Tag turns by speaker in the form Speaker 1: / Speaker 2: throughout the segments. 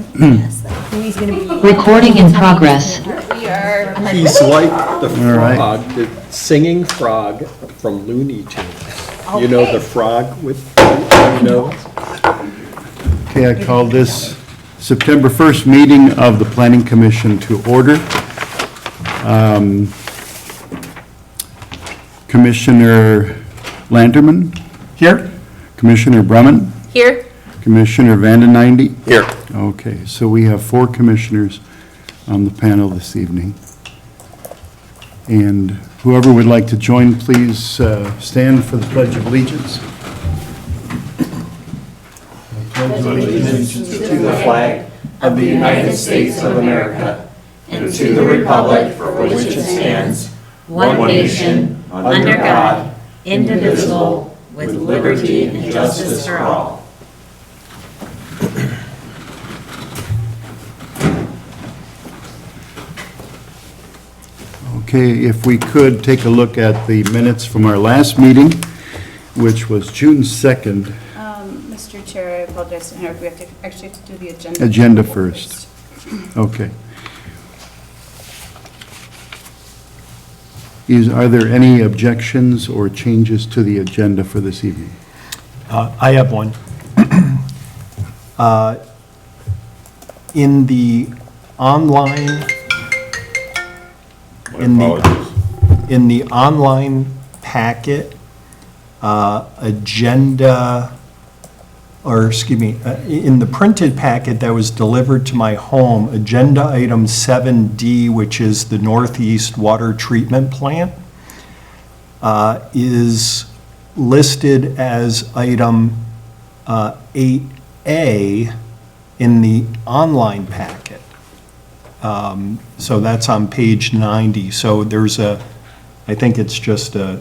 Speaker 1: Corcoran. He's going to be
Speaker 2: Recording in progress.
Speaker 1: We are.
Speaker 3: He's like the
Speaker 4: All right.
Speaker 3: frog, the singing frog from Looney Tunes. You know the frog with,
Speaker 4: Okay, I call this September 1st meeting of the Planning Commission to order. Commissioner Lanterman? Here. Commissioner Brumman?
Speaker 1: Here.
Speaker 4: Commissioner Vandeninde?
Speaker 3: Here.
Speaker 4: Okay, so we have 4 commissioners on the panel this evening. And whoever would like to join, please stand for the Pledge of Allegiance.
Speaker 5: Allegiance to the flag of the United States of America and to the republic for which it stands, one nation, under God, indivisible, with liberty and justice for all.
Speaker 4: Okay, if we could take a look at the minutes from our last meeting, which was June 2nd.
Speaker 6: Mr. Chair, I apologize to interrupt. We have to actually have to do the agenda.
Speaker 4: Agenda first. Okay. Are there any objections or changes to the agenda for this evening?
Speaker 7: I have one. In the online, in the online packet, agenda, or excuse me, in the printed packet that was delivered to my home, agenda item 7D, which is the Northeast Water Treatment Plant, is listed as item 8A in the online packet. So that's on page 90. So there's I think it's just a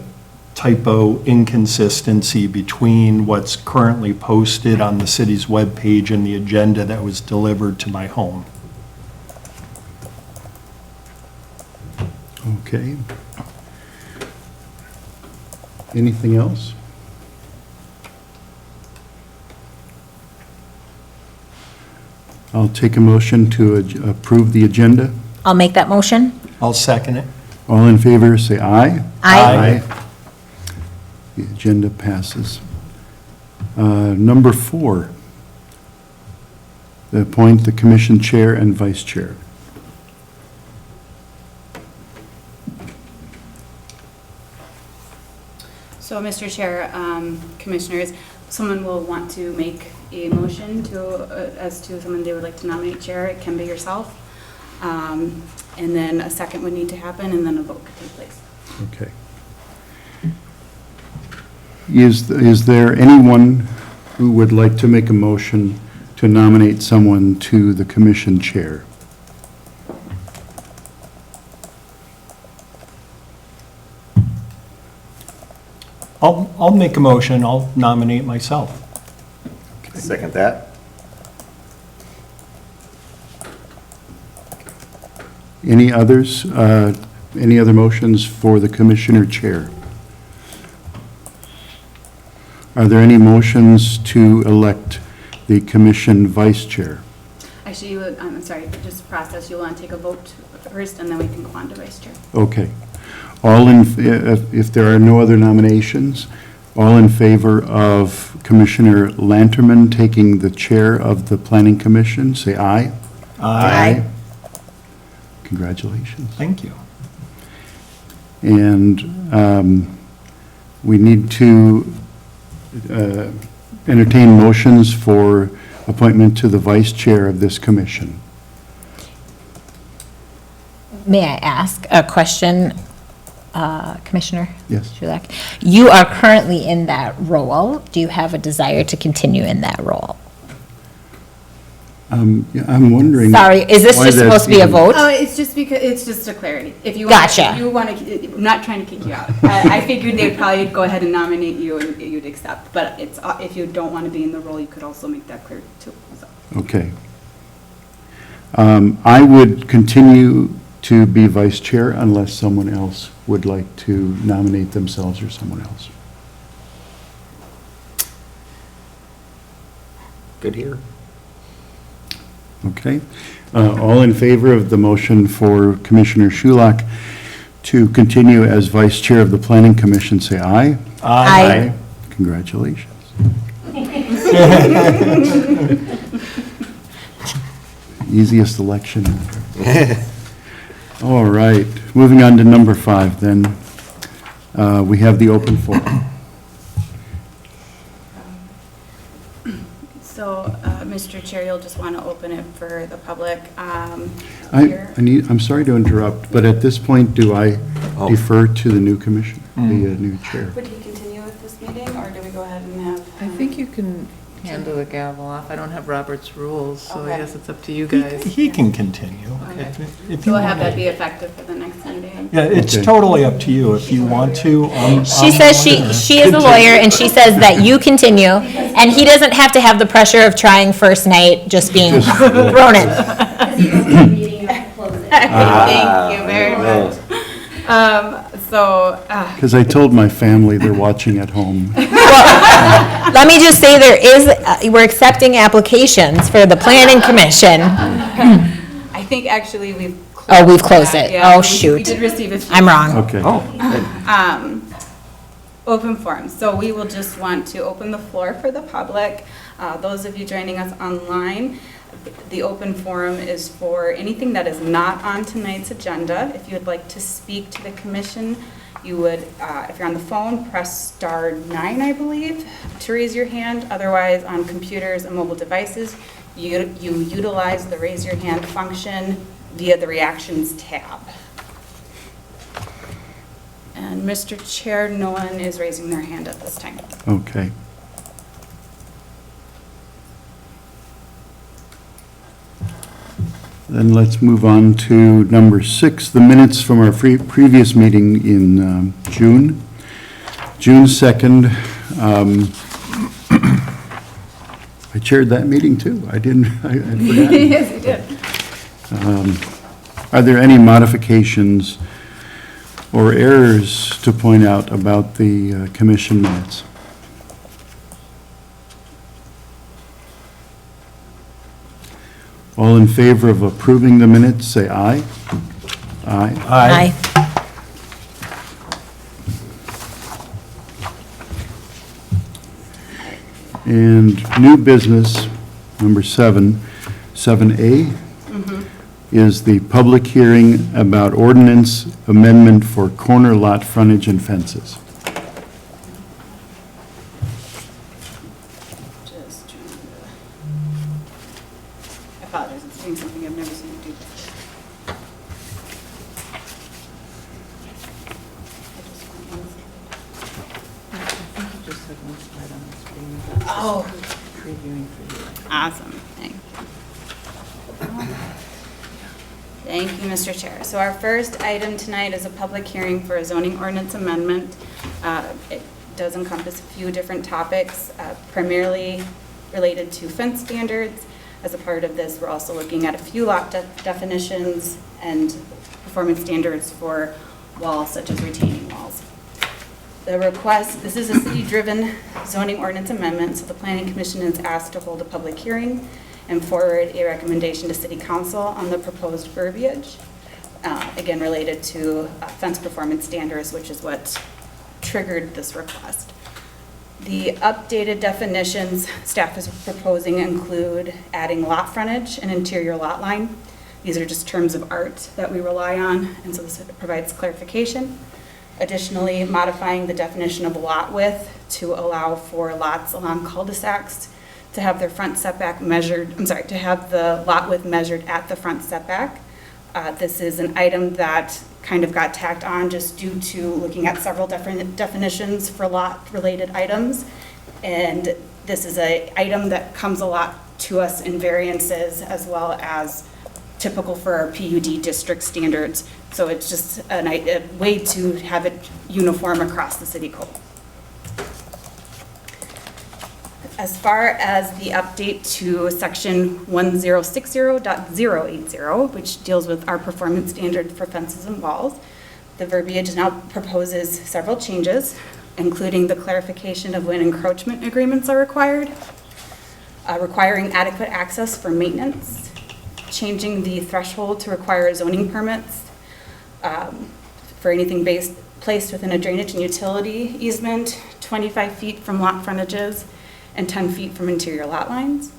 Speaker 7: typo inconsistency between what's currently posted on the city's webpage and the agenda that was delivered to my home.
Speaker 4: Okay. Anything else? I'll take a motion to approve the agenda.
Speaker 1: I'll make that motion.
Speaker 7: I'll second it.
Speaker 4: All in favor, say aye.
Speaker 1: Aye.
Speaker 4: The agenda passes. Number 4, appoint the commission chair and vice chair.
Speaker 6: So, Mr. Chair, Commissioners, someone will want to make a motion as to someone they would like to nominate chair. It can be yourself. And then a second would need to happen, and then a vote could take place.
Speaker 4: Okay. Is there anyone who would like to make a motion to nominate someone to the commission chair?
Speaker 7: I'll make a motion. I'll nominate myself.
Speaker 5: Second that.
Speaker 4: Any others? Any other motions for the commissioner chair? Are there any motions to elect the commission vice chair?
Speaker 6: Actually, I'm sorry, just process, you'll want to take a vote first, and then we can go on to vice chair.
Speaker 4: Okay. If there are no other nominations, all in favor of Commissioner Lanterman taking the chair of the Planning Commission, say aye.
Speaker 1: Aye.
Speaker 4: Congratulations.
Speaker 7: Thank you.
Speaker 4: And we need to entertain motions for appointment to the vice chair of this commission.
Speaker 1: May I ask a question, Commissioner?
Speaker 4: Yes.
Speaker 1: Shulak? You are currently in that role. Do you have a desire to continue in that role?
Speaker 4: Yeah, I'm wondering.
Speaker 1: Sorry, is this
Speaker 4: why
Speaker 1: just supposed
Speaker 4: that's
Speaker 1: to be a
Speaker 4: even-
Speaker 1: vote?
Speaker 6: It's just because, it's just a clarity. If you want,
Speaker 1: Gotcha.
Speaker 6: if you want to, I'm not trying to kick you out. I figured they'd probably go ahead and nominate you and you'd accept. But it's, if you don't want to be in the role, you could also make that clear too. So.
Speaker 4: Okay. I would continue to be vice chair unless someone else would like to nominate themselves or someone else.
Speaker 3: Good here.
Speaker 4: Okay. All in favor of the motion for Commissioner Shulak to continue as Vice Chair of the Planning Commission, say aye.
Speaker 1: Aye.
Speaker 4: Congratulations. Easiest election ever. All right, moving on to number 5 then. We have the open forum.
Speaker 6: So, Mr. Chair, you'll just want to open it for the public.
Speaker 4: I'm sorry to interrupt, but at this point, do I defer to the new commission, the new chair?
Speaker 6: Would he continue with this meeting, or do we go ahead and have?
Speaker 2: I think you can handle the gavel off. I don't have Robert's rules, so I
Speaker 6: Okay.
Speaker 2: guess it's up to you guys.
Speaker 7: He can continue.
Speaker 6: Okay.
Speaker 7: If
Speaker 6: So
Speaker 7: you
Speaker 6: we'll have
Speaker 7: wanna-
Speaker 6: that be effective for the next meeting?
Speaker 7: Yeah, it's
Speaker 4: Okay.
Speaker 7: totally up to you if you want to.
Speaker 1: She says she is a lawyer, and she says that you continue, and he doesn't have to have the pressure of trying first night, just being thrown in.
Speaker 6: Thank you very much.
Speaker 4: Because I told my family they're watching at home.
Speaker 1: Let me just say, we're accepting applications for the planning commission.
Speaker 6: I think actually we've.
Speaker 1: Oh, we've closed
Speaker 6: that,
Speaker 1: it.
Speaker 6: yeah.
Speaker 1: Oh,
Speaker 6: We
Speaker 1: shoot.
Speaker 6: did receive a few.
Speaker 1: I'm wrong.
Speaker 4: Okay.
Speaker 6: Open forum. So we will just want to open the floor for the public. Those of you joining us online, the open forum is for anything that is not on tonight's agenda. If you would like to speak to the commission, you would, if you're on the phone, press *9, I believe, to raise your hand. Otherwise, on computers and mobile devices, you utilize the raise your hand function via the reactions tab. And Mr. Chair, no one is raising their hand at this time.
Speaker 4: Okay. Then let's move on to number 6, the minutes from our previous meeting in June. June 2nd. I chaired that meeting too. I forgot.
Speaker 6: Yes, you did.
Speaker 4: Are there any modifications or errors to point out about the commission minutes? All in favor of approving the minutes, say aye. Aye.
Speaker 1: Aye.
Speaker 4: And new business, number 7A, is the public hearing about ordinance amendment for corner lot frontage and fences.
Speaker 6: Just trying to, I apologize, it's doing something I've never seen it do before. I just want one
Speaker 2: I think you just had one slide on the screen.
Speaker 6: Oh.
Speaker 2: Previewing for you.
Speaker 6: Awesome, thank you. Thank you, Mr. Chair. So our first item tonight is a public hearing for a zoning ordinance amendment. It does encompass a few different topics, primarily related to fence standards. As a part of this, we're also looking at a few lot definitions and performance standards for walls such as retaining walls. The request, this is a city-driven zoning ordinance amendment, so the Planning Commission is asked to hold a public hearing and forward a recommendation to City Council on the proposed verbiage, again, related to fence performance standards, which is what triggered this request. The updated definitions staff is proposing include adding lot frontage and interior lot line. These are just terms of art that we rely on, and so this provides clarification. Additionally, modifying the definition of lot width to allow for lots along cul-de-sacs to have their front setback measured, to have the lot width measured at the front setback. This is an item that kind of got tacked on just due to looking at several different definitions for lot-related items. And this is an item that comes a lot to us in variances as well as typical for our PUD district standards. So it's just a way to have it uniform across the city code. As far as the update to section 1060.080, which deals with our performance standard for fences and walls, the verbiage now proposes several changes, including the clarification of when encroachment agreements are required, requiring adequate access for maintenance, changing the threshold to require zoning permits for anything placed within a drainage and utility easement, 25 feet from lot frontages and 10 feet from interior lot lines.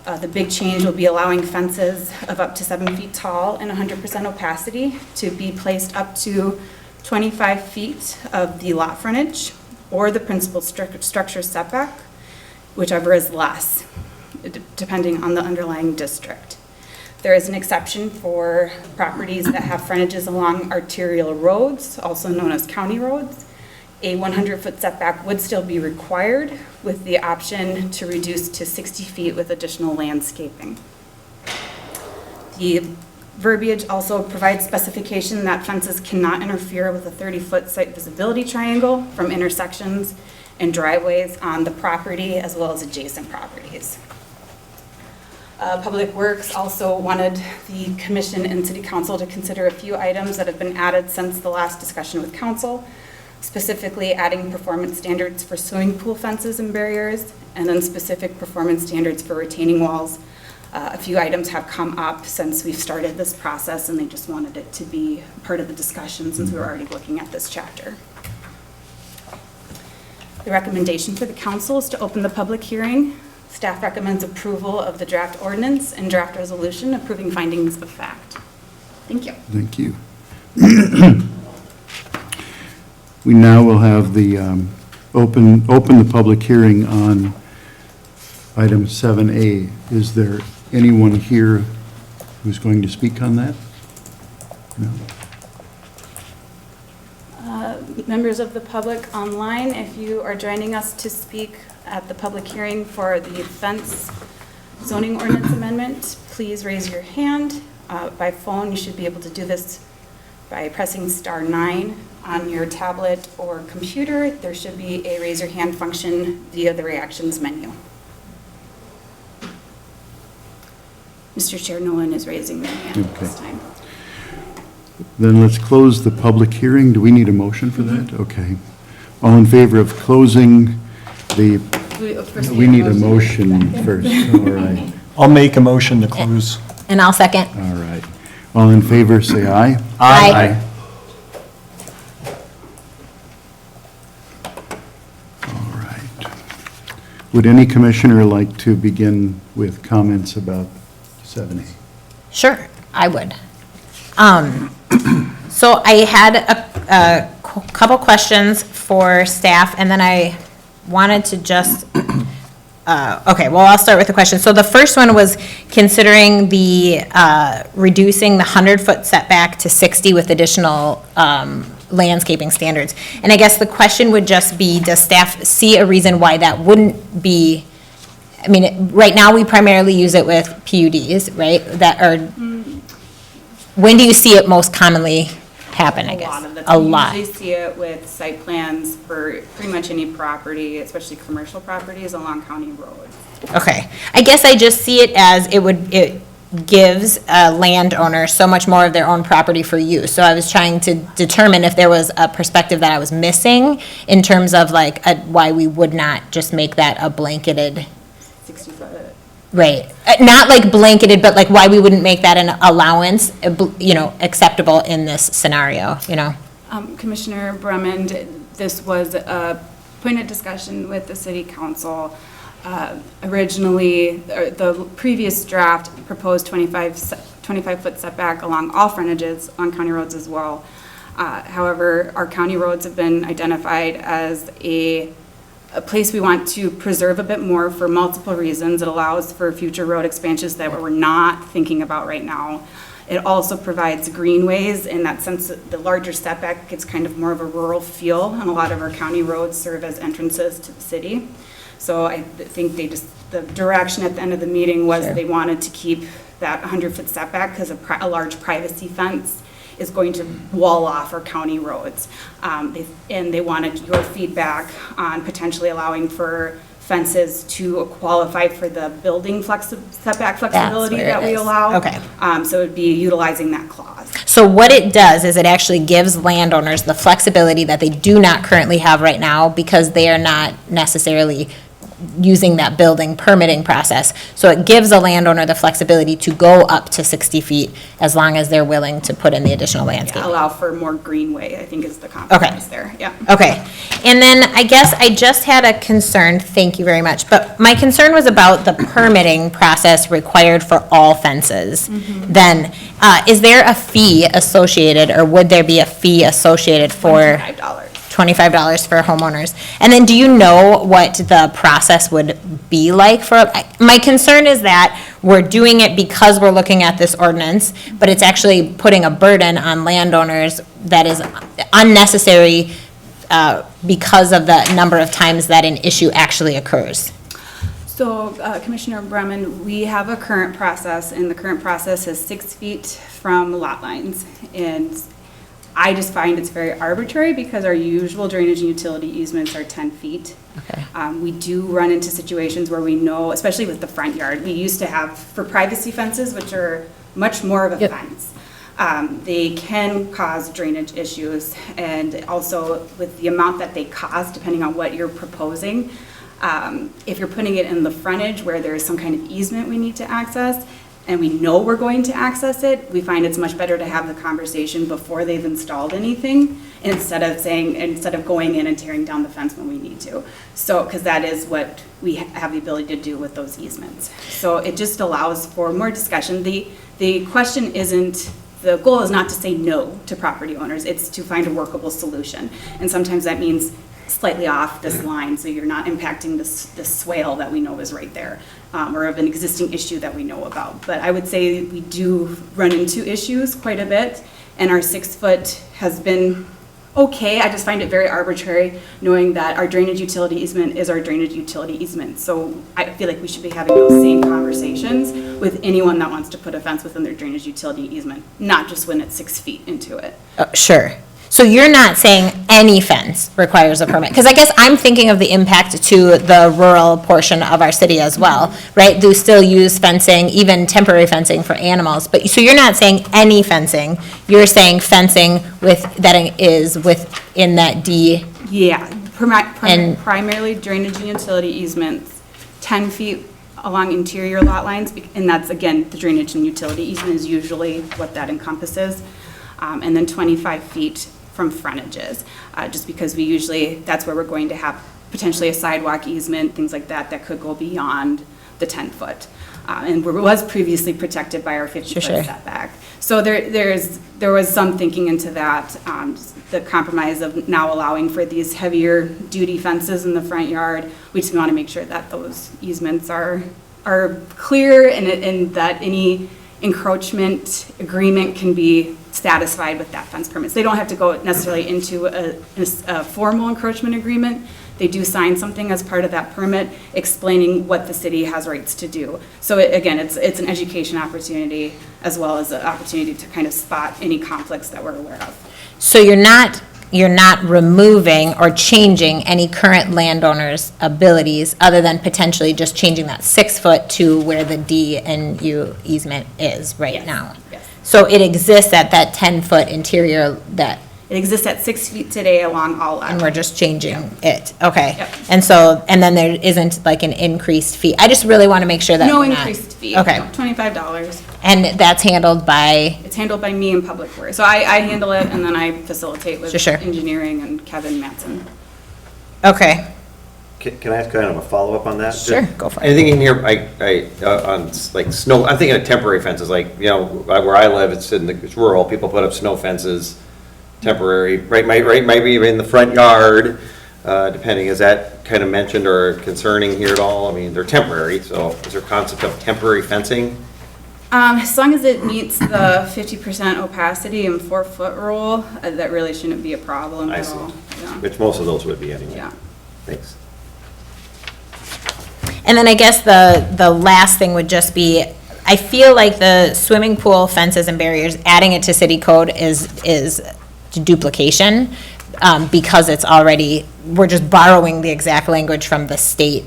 Speaker 6: The big change will be allowing fences of up to 7 feet tall and 100% opacity to be placed up to 25 feet of the lot frontage or the principal structure setback, whichever is less, depending on the underlying district. There is an exception for properties that have frontages along arterial roads, also known as county roads. A 100-foot setback would still be required with the option to reduce to 60 feet with additional landscaping. The verbiage also provides specification that fences cannot interfere with a 30-foot site visibility triangle from intersections and driveways on the property as well as adjacent properties. Public Works also wanted the commission and city council to consider a few items that have been added since the last discussion with council, specifically adding performance standards for swimming pool fences and barriers, and then specific performance standards for retaining walls. A few items have come up since we've started this process, and they just wanted it to be part of the discussion since we were already looking at this chapter. The recommendation for the council is to open the public hearing. Staff recommends approval of the draft ordinance and draft resolution approving findings of fact. Thank you.
Speaker 4: Thank you. We now will have the, open the public hearing on item 7A. Is there anyone here who's going to speak on that? No?
Speaker 6: Members of the public online, if you are joining us to speak at the public hearing for the fence zoning ordinance amendment, please raise your hand. By phone, you should be able to do this by pressing *9 on your tablet or computer. There should be a raise your hand function via the reactions menu. Mr. Chair, no one is raising their hand at this time.
Speaker 4: Then let's close the public hearing. Do we need a motion for that? Okay. All in favor of closing the, we need a motion first. All right.
Speaker 7: I'll make a motion to close.
Speaker 1: And I'll second.
Speaker 4: All right. All in favor, say aye.
Speaker 1: Aye.
Speaker 4: All right. Would any commissioner like to begin with comments about 7A?
Speaker 1: Sure, I would. So I had a couple questions for staff, and then I wanted to just, okay, well, I'll start with the question. So the first one was considering the, reducing the 100-foot setback to 60 with additional landscaping standards. And I guess the question would just be, does staff see a reason why that wouldn't be, I mean, right now we primarily use it with PUDs, right? That are, when do you see it most commonly happen, I guess?
Speaker 6: A lot of the
Speaker 1: A
Speaker 6: time.
Speaker 1: lot.
Speaker 6: You usually see it with site plans for pretty much any property, especially commercial properties along county roads.
Speaker 1: Okay. I guess I just see it as it gives a landowner so much more of their own property for use. So I was trying to determine if there was a perspective that I was missing in terms of like why we would not just make that a blanketed,
Speaker 6: 60-foot.
Speaker 1: right? Not like blanketed, but like why we wouldn't make that an allowance, acceptable in this scenario,
Speaker 6: Commissioner Brumond, this was a point of discussion with the city council. Originally, the previous draft proposed 25-foot setback along all frontages on county roads as well. However, our county roads have been identified as a place we want to preserve a bit more for multiple reasons. It allows for future road expansions that we're not thinking about right now. It also provides greenways in that sense that the larger setback gives kind of more of a rural feel, and a lot of our county roads serve as entrances to the city. So I think the direction at the end of the meeting was they wanted to keep that 100-foot setback because a large privacy fence is going to wall off our county roads. And they wanted your feedback on potentially allowing for fences to qualify for the building setback flexibility
Speaker 1: where it
Speaker 6: that we
Speaker 1: is.
Speaker 6: allow.
Speaker 1: Okay.
Speaker 6: So it'd be utilizing that clause.
Speaker 1: So what it does is it actually gives landowners the flexibility that they do not currently have right now because they are not necessarily using that building permitting process. So it gives a landowner the flexibility to go up to 60 feet as long as they're willing to put in the additional landscape.
Speaker 6: Allow for more greenway, I think is the compromise there, yeah.
Speaker 1: Okay, and then I guess I just had a concern, thank you very much, but my concern was about the permitting process required for all fences. Then, is there a fee associated, or would there be a fee associated for?
Speaker 6: $5.
Speaker 1: $25 for homeowners. And then do you know what the process would be like for, my concern is that we're doing it because we're looking at this ordinance, but it's actually putting a burden on landowners that is unnecessary because of the number of times that an issue actually occurs.
Speaker 6: So Commissioner Bremen, we have a current process, and the current process is 6 feet from lot lines. And I just find it's very arbitrary because our usual drainage and utility easements are 10 feet.
Speaker 1: Okay.
Speaker 6: We do run into situations where we know, especially with the front yard, we used to have, for privacy fences, which are much more of a
Speaker 1: Yep.
Speaker 6: fence, they can cause drainage issues, and also with the amount that they cause, depending on what you're proposing. If you're putting it in the frontage where there is some kind of easement we need to access, and we know we're going to access it, we find it's much better to have the conversation before they've installed anything, instead of going in and tearing down the fence when we need to. So, because that is what we have the ability to do with those easements. So it just allows for more discussion. The question isn't, the goal is not to say no to property owners, it's to find a workable solution. And sometimes that means slightly off this line, so you're not impacting this swale that we know is right there, or of an existing issue that we know about. But I would say we do run into issues quite a bit, and our 6 foot has been okay. I just find it very arbitrary, knowing that our drainage utility easement is our drainage utility easement. So I feel like we should be having those same conversations with anyone that wants to put a fence within their drainage utility easement, not just when it's 6 feet into it.
Speaker 1: Sure. So you're not saying any fence requires a permit? Because I guess I'm thinking of the impact to the rural portion of our city as well, right? They still use fencing, even temporary fencing for animals. But, so you're not saying any fencing, you're saying fencing that is within that D?
Speaker 6: Yeah,
Speaker 1: And-
Speaker 6: primarily drainage and utility easements, 10 feet along interior lot lines, and that's, again, the drainage and utility easement is usually what that encompasses, and then 25 feet from frontages, just because we usually, that's where we're going to have potentially a sidewalk easement, things like that, that could go beyond the 10 foot. And was previously protected by our 50-foot
Speaker 1: Sure.
Speaker 6: setback. So there was some thinking into that, the compromise of now allowing for these heavier duty fences in the front yard. We just want to make sure that those easements are clear, and that any encroachment agreement can be satisfied with that fence permits. They don't have to go necessarily into a formal encroachment agreement. They do sign something as part of that permit explaining what the city has rights to do. So again, it's an education opportunity as well as an opportunity to kind of spot any conflicts that we're aware of.
Speaker 1: So you're not removing or changing any current landowner's abilities, other than potentially just changing that 6 foot to where the D and U easement is right
Speaker 6: Yes.
Speaker 1: now?
Speaker 6: Yes.
Speaker 1: So it exists at that 10-foot interior that,
Speaker 6: It exists at 6 feet today along all
Speaker 1: and we're
Speaker 6: laterals.
Speaker 1: just changing it? Okay.
Speaker 6: Yep.
Speaker 1: And then there isn't like an increased fee? I just really want to make sure that
Speaker 6: No
Speaker 1: we're not-
Speaker 6: increased fee.
Speaker 1: Okay.
Speaker 6: No, $25.
Speaker 1: And that's handled by,
Speaker 6: It's handled by me in Public Works. So I handle it, and then I facilitate with
Speaker 1: Sure.
Speaker 6: engineering and Kevin Matson.
Speaker 1: okay,
Speaker 5: Can I ask kind of a follow-up on that?
Speaker 1: sure, go for it.
Speaker 5: Anything in here, on like snow, I'm thinking of temporary fences, like, where I live, it's rural, people put up snow fences, temporary, right, might be in the front yard, depending, is that kind of mentioned or concerning here at all? I mean, they're temporary, so is there a concept of temporary fencing?
Speaker 6: As long as it meets the 50% opacity and 4-foot rule, that really shouldn't be a problem
Speaker 5: I
Speaker 6: at
Speaker 5: see.
Speaker 6: all. Yeah.
Speaker 5: Which most of those would be anyway.
Speaker 6: Yeah.
Speaker 5: Thanks.
Speaker 1: And then I guess the last thing would just be, I feel like the swimming pool fences and barriers, adding it to city code is duplication, because it's already, we're just borrowing the exact language from the state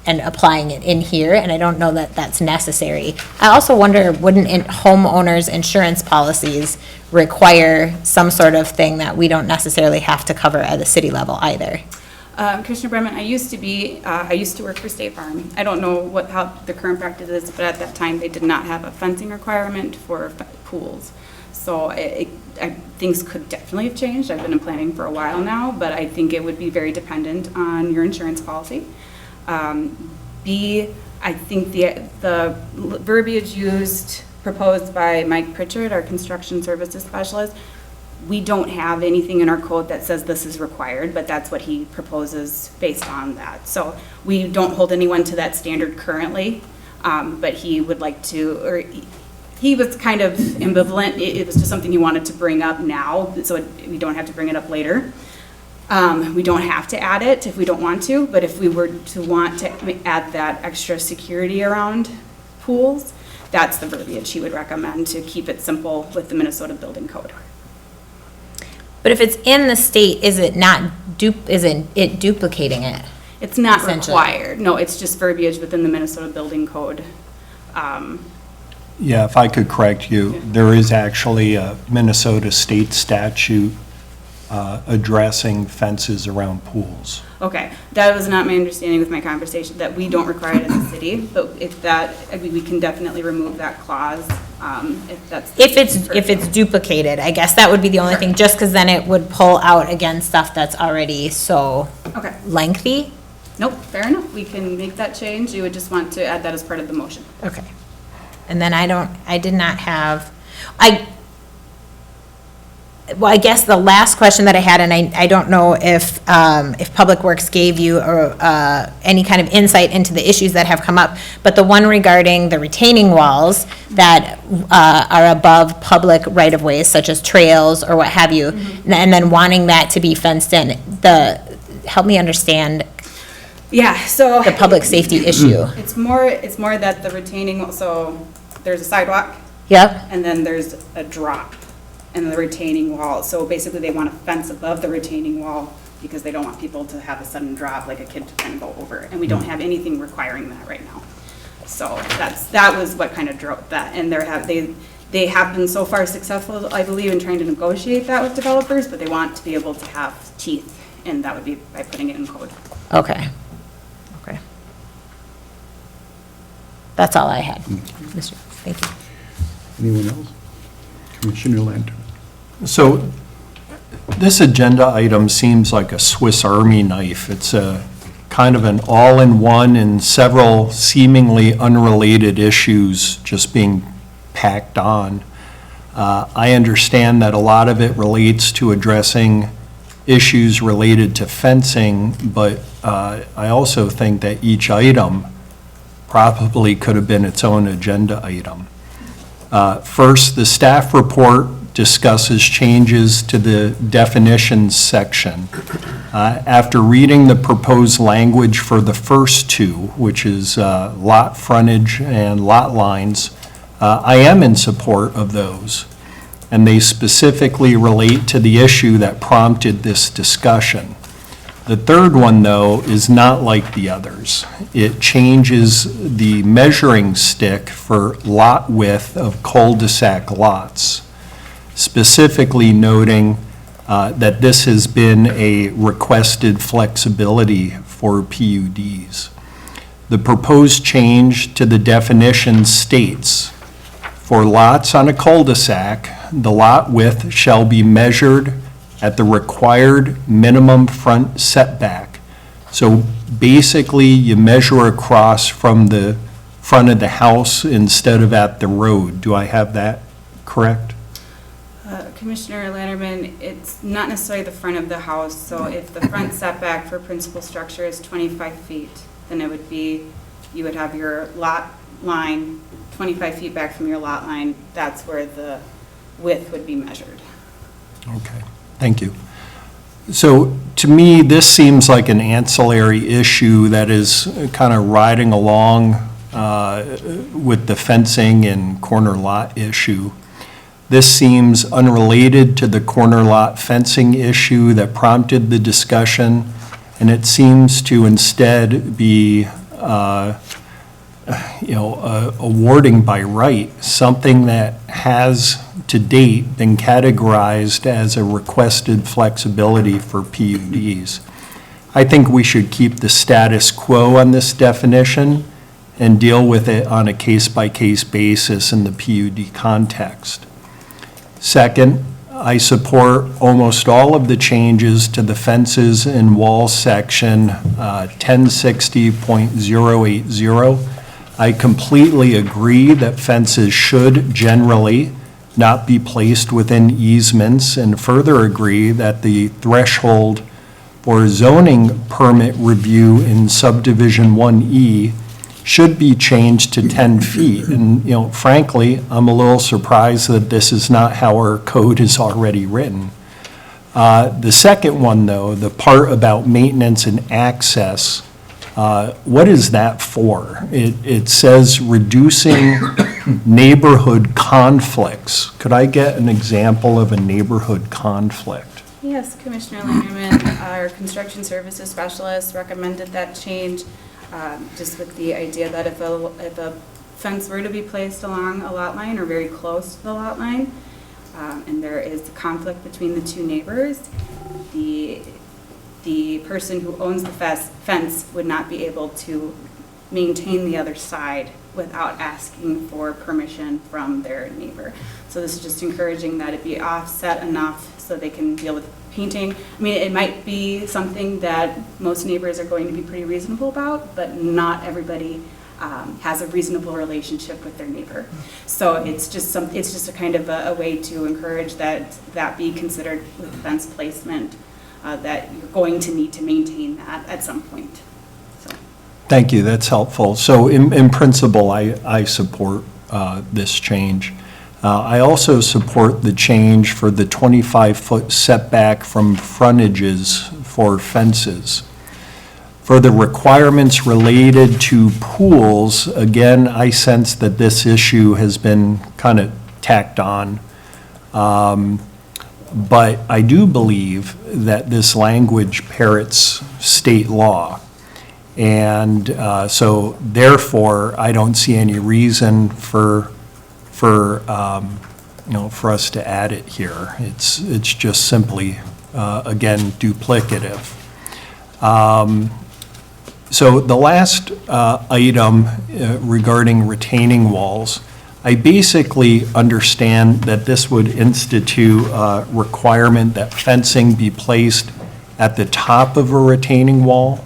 Speaker 1: and applying it in here, and I don't know that that's necessary. I also wonder, wouldn't homeowners' insurance policies require some sort of thing that we don't necessarily have to cover at the city level either?
Speaker 6: Commissioner Bremen, I used to work for State Farm. I don't know how the current practice is, but at that time, they did not have a fencing requirement for pools. So things could definitely have changed. I've been in planning for a while now, but I think it would be very dependent on your insurance policy. B, I think the verbiage proposed by Mike Pritchard, our construction services specialist, we don't have anything in our code that says this is required, but that's what he proposes based on that. So we don't hold anyone to that standard currently, but he would like to, or he was kind of ambivalent. It was just something he wanted to bring up now, so we don't have to bring it up later. We don't have to add it if we don't want to, but if we were to want to add that extra security around pools, that's the verbiage he would recommend to keep it simple with the Minnesota Building Code.
Speaker 1: But if it's in the state, is it duplicating it?
Speaker 6: It's not
Speaker 1: Essentially.
Speaker 6: required. No, it's just verbiage within the Minnesota Building Code.
Speaker 7: Yeah, if I could correct you, there is actually a Minnesota state statute addressing fences around pools.
Speaker 6: Okay, that was not my understanding with my conversation, that we don't require it as a city, but we can definitely remove that clause, if that's.
Speaker 1: If it's duplicated, I guess that would be the only thing, just because then it would pull out against stuff that's already so
Speaker 6: Okay,
Speaker 1: lengthy.
Speaker 6: nope, fair enough, we can make that change, you would just want to add that as part of the motion.
Speaker 1: Okay. And then I did not have, well, I guess the last question that I had, and I don't know if Public Works gave you any kind of insight into the issues that have come up, but the one regarding the retaining walls that are above public right-of-ways, such as trails or what have you, and then wanting that to be fenced in, help me understand
Speaker 6: Yeah, so.
Speaker 1: the public safety issue.
Speaker 6: It's more that the retaining, so there's a sidewalk,
Speaker 1: Yep,
Speaker 6: and then there's a drop in the retaining wall. So basically, they want a fence above the retaining wall because they don't want people to have a sudden drop, like a kid to kind of go over. And we don't have anything requiring that right now. So that was what kind of drove that. And they have been so far successful, I believe, in trying to negotiate that with developers, but they want to be able to have teeth, and that would be by putting it in code.
Speaker 1: okay. Okay. That's all I had, Mr. Thank you.
Speaker 4: Anyone else? Commissioner Lantern.
Speaker 7: So this agenda item seems like a Swiss Army knife. It's a kind of an all-in-one and several seemingly unrelated issues just being packed on. I understand that a lot of it relates to addressing issues related to fencing, but I also think that each item probably could have been its own agenda item. First, the staff report discusses changes to the definitions section. After reading the proposed language for the first two, which is lot frontage and lot lines, I am in support of those, and they specifically relate to the issue that prompted this discussion. The third one, though, is not like the others. It changes the measuring stick for lot width of cul-de-sac lots, specifically noting that this has been a requested flexibility for PUDs. The proposed change to the definition states, for lots on a cul-de-sac, the lot width shall be measured at the required minimum front setback. So basically, you measure across from the front of the house instead of at the road. Do I have that correct?
Speaker 6: Commissioner Lanterman, it's not necessarily the front of the house, so if the front setback for principal structure is 25 feet, then it would be, you would have your lot line 25 feet back from your lot line. That's where the width would be measured.
Speaker 7: Okay, thank you. So to me, this seems like an ancillary issue that is kind of riding along with the fencing and corner lot issue. This seems unrelated to the corner lot fencing issue that prompted the discussion, and it seems to instead be, awarding by right, something that has to date been categorized as a requested flexibility for PUDs. I think we should keep the status quo on this definition and deal with it on a case-by-case basis in the PUD context. Second, I support almost all of the changes to the fences and walls section 1060.080. I completely agree that fences should generally not be placed within easements, and further agree that the threshold for zoning permit review in subdivision 1E should be changed to 10 feet. And, frankly, I'm a little surprised that this is not how our code is already written. The second one, though, the part about maintenance and access, what is that for? It says reducing neighborhood conflicts. Could I get an example of a neighborhood conflict?
Speaker 6: Yes, Commissioner Linderman, our construction services specialist, recommended that change, just with the idea that if a fence were to be placed along a lot line or very close to the lot line, and there is a conflict between the two neighbors, the person who owns the fence would not be able to maintain the other side without asking for permission from their neighbor. So this is just encouraging that it be offset enough so they can deal with painting. I mean, it might be something that most neighbors are going to be pretty reasonable about, but not everybody has a reasonable relationship with their neighbor. So it's just a kind of a way to encourage that be considered with fence placement, that you're going to need to maintain that at some point. So.
Speaker 7: Thank you, that's helpful. So in principle, I support this change. I also support the change for the 25-foot setback from frontages for fences. For the requirements related to pools, again, I sense that this issue has been kind of tacked on. But I do believe that this language parrots state law. And so therefore, I don't see any reason for us to add it here. It's just simply, again, duplicative. So the last item regarding retaining walls, I basically understand that this would institute a requirement that fencing be placed at the top of a retaining wall.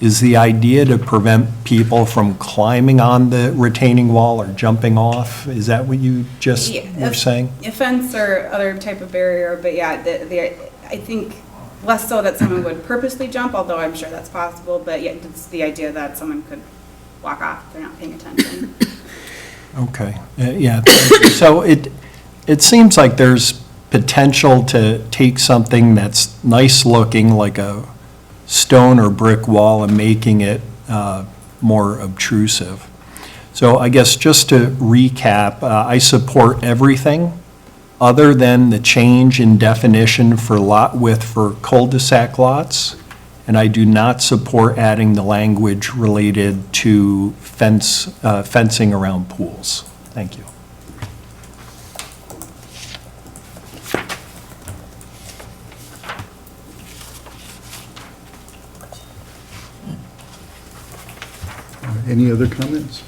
Speaker 7: Is the idea to prevent people from climbing on the retaining wall or jumping off? Is that what you just were saying?
Speaker 6: A fence or other type of barrier, but yeah, I think less so that someone would purposely jump, although I'm sure that's possible, but yeah, it's the idea that someone could walk off if they're not paying attention.
Speaker 7: Okay, yeah. So it seems like there's potential to take something that's nice looking, like a stone or brick wall, and making it more obtrusive. So I guess just to recap, I support everything other than the change in definition for lot width for cul-de-sac lots, and I do not support adding the language related to fencing around pools. Thank you.
Speaker 4: Any other comments?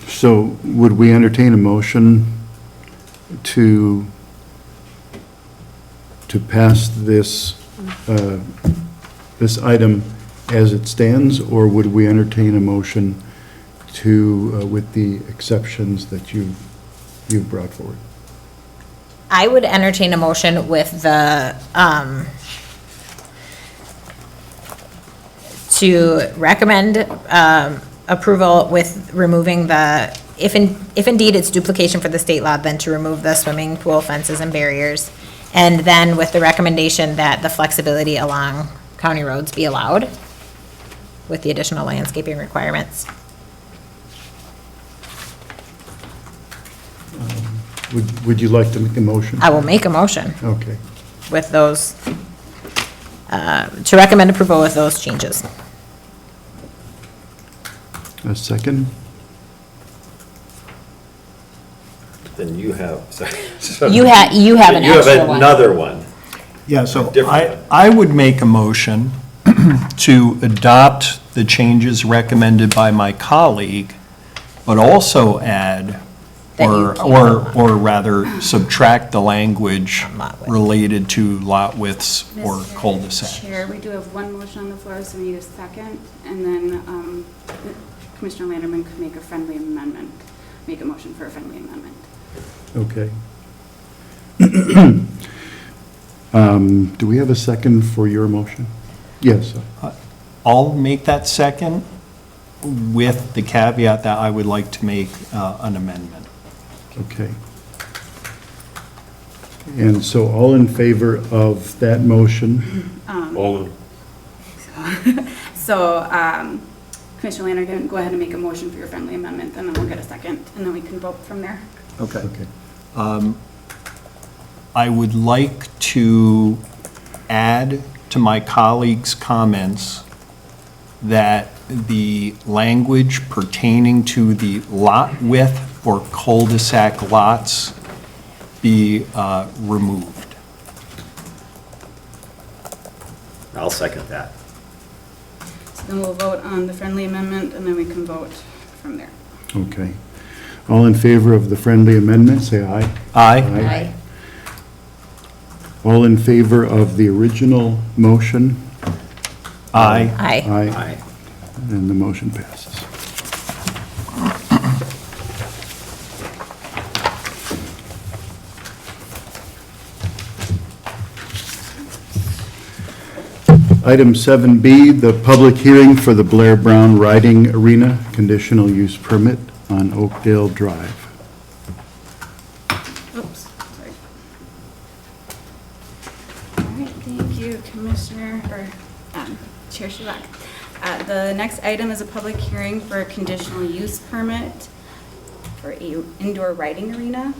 Speaker 4: So would we entertain a motion to pass this, this item as it stands, or would we entertain a motion to, with the exceptions that you've brought forward?
Speaker 1: I would entertain a motion with the, to recommend approval with removing the, if indeed it's duplication for the state law, then to remove the swimming pool fences and barriers. And then with the recommendation that the flexibility along county roads be allowed with the additional landscaping requirements.
Speaker 4: Would you like to make a motion?
Speaker 1: I will make a motion
Speaker 4: Okay.
Speaker 1: with those, to recommend approval with those changes.
Speaker 4: A second?
Speaker 3: Then you have, sorry.
Speaker 1: You have an
Speaker 3: You have
Speaker 1: extra one.
Speaker 3: another one.
Speaker 7: Yeah, so
Speaker 3: Different.
Speaker 7: I would make a motion to adopt the changes recommended by my colleague, but also add,
Speaker 1: That you
Speaker 7: or,
Speaker 1: keep
Speaker 7: or,
Speaker 1: on.
Speaker 7: or rather subtract the language
Speaker 1: On lot width.
Speaker 7: related to lot widths or
Speaker 6: Mr.
Speaker 7: cul-de-sacs.
Speaker 6: Chair, we do have one motion on the floor, so we need a second, and then Commissioner Landerman could make a friendly amendment, make a motion for a friendly amendment.
Speaker 4: Okay. Do we have a second for your motion? Yes.
Speaker 7: I'll make that second with the caveat that I would like to make an amendment.
Speaker 4: Okay. And so all in favor of that motion?
Speaker 3: All
Speaker 6: So Commissioner Landerman, go ahead and make a motion for your friendly amendment, and then we'll get a second, and then we can vote from there.
Speaker 7: Okay.
Speaker 4: Okay.
Speaker 7: I would like to add to my colleague's comments that the language pertaining to the lot width for cul-de-sac lots be removed.
Speaker 3: I'll second that.
Speaker 6: So then we'll vote on the friendly amendment, and then we can vote from there.
Speaker 4: Okay. All in favor of the friendly amendment, say aye.
Speaker 7: Aye.
Speaker 1: Aye.
Speaker 4: All in favor of the original motion?
Speaker 7: Aye.
Speaker 1: Aye.
Speaker 3: Aye.
Speaker 4: And the motion passes. Item 7B, the public hearing for the Blair Brown Riding Arena conditional use permit on Oakdale Drive.
Speaker 6: Oops, sorry. All right, thank you, Commissioner, or Chair Shulak. The next item is a public hearing for a conditional use permit for a indoor riding arena.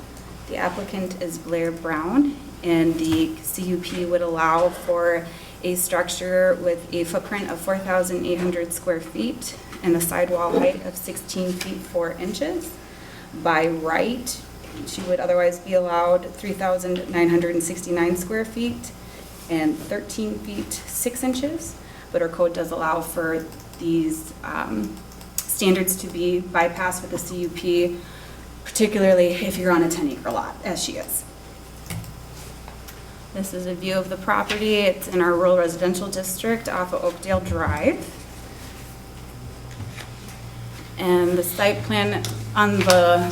Speaker 6: The applicant is Blair Brown, and the CUP would allow for a structure with a footprint of 4,800 square feet and a sidewall height of 16 feet 4 inches. By right, she would otherwise be allowed 3,969 square feet and 13 feet 6 inches, but our code does allow for these standards to be bypassed with the CUP, particularly if you're on a 10-acre lot, as she is. This is a view of the property. It's in our rural residential district off of Oakdale Drive. And the site plan on the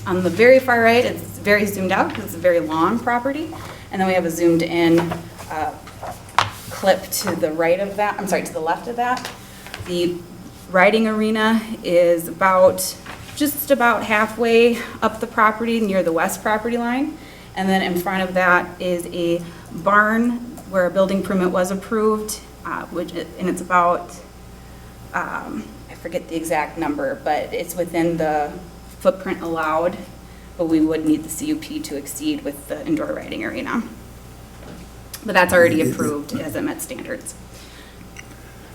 Speaker 6: very far right, it's very zoomed out because it's a very long property. And then we have a zoomed in clip to the right of that, I'm sorry, to the left of that. The riding arena is just about halfway up the property near the west property line. And then in front of that is a barn where a building permit was approved, and it's about, I forget the exact number, but it's within the footprint allowed, but we would need the CUP to exceed with the indoor riding arena. But that's already approved as it met standards.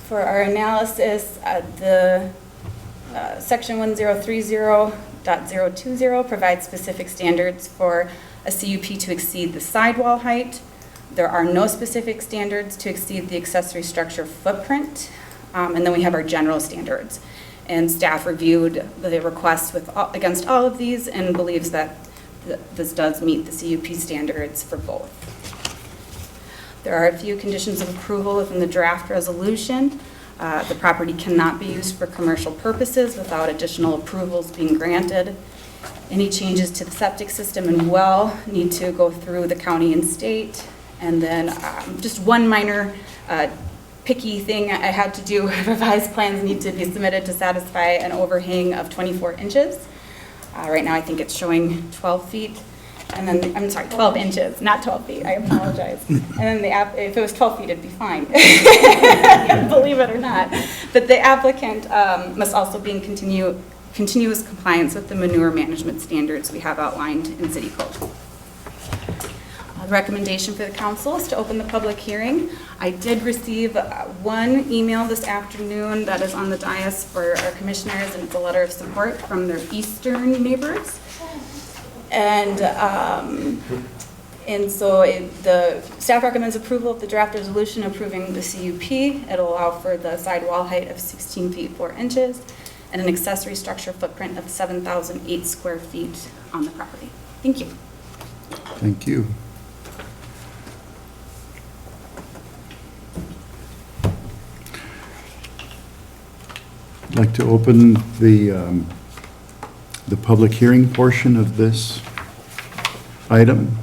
Speaker 6: For our analysis, the section 1030.020 provides specific standards for a CUP to exceed the sidewall height. There are no specific standards to exceed the accessory structure footprint. And then we have our general standards. And staff reviewed the requests against all of these and believes that this does meet the CUP standards for both. There are a few conditions of approval within the draft resolution. The property cannot be used for commercial purposes without additional approvals being granted. Any changes to the septic system and well need to go through the county and state. And then just one minor picky thing I had to do, revised plans need to be submitted to satisfy an overhang of 24 inches. Right now I think it's showing 12 feet. And then, I'm sorry, 12 inches, not 12 feet, I apologize. And then if it was 12 feet, it'd be fine. Believe it or not. But the applicant must also be in continuous compliance with the manure management standards we have outlined in city code. The recommendation for the council is to open the public hearing I did receive one email this afternoon that is on the dais for our commissioners, and it's a letter of support from their eastern neighbors. And so the staff recommends approval of the draft resolution approving the CUP. It'll allow for the sidewall height of 16 feet 4 inches and an accessory structure footprint of 7,008 square feet on the property. Thank you.
Speaker 4: Thank you. I'd like to open the public hearing portion of this item.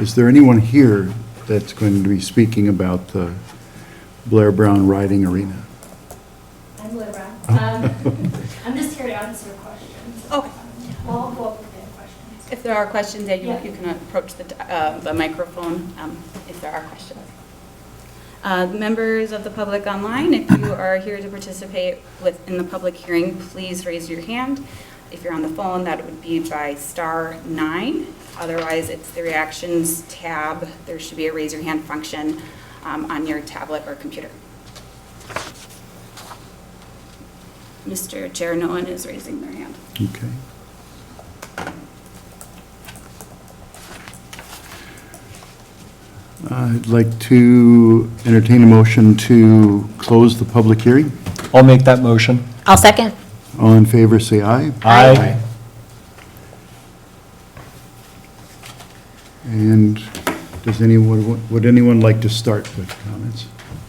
Speaker 4: Is there anyone here that's going to be speaking about the Blair Brown Riding Arena?
Speaker 8: I'm Libra. I'm just here to answer questions.
Speaker 6: Okay.
Speaker 8: I'll go up if they have questions.
Speaker 6: If there are questions, yeah,
Speaker 8: Yeah.
Speaker 6: you can approach the microphone if there are questions. Members of the public online, if you are here to participate in the public hearing, please raise your hand. If you're on the phone, that would be by *9. Otherwise, it's the reactions tab. There should be a raise your hand function on your tablet or computer. Mr. Chair, no one is raising their hand.
Speaker 4: Okay. I'd like to entertain a motion to close the public hearing.
Speaker 7: I'll make that motion.
Speaker 1: I'll second.
Speaker 4: All in favor, say aye.
Speaker 7: Aye.
Speaker 4: And would anyone like to start with comments?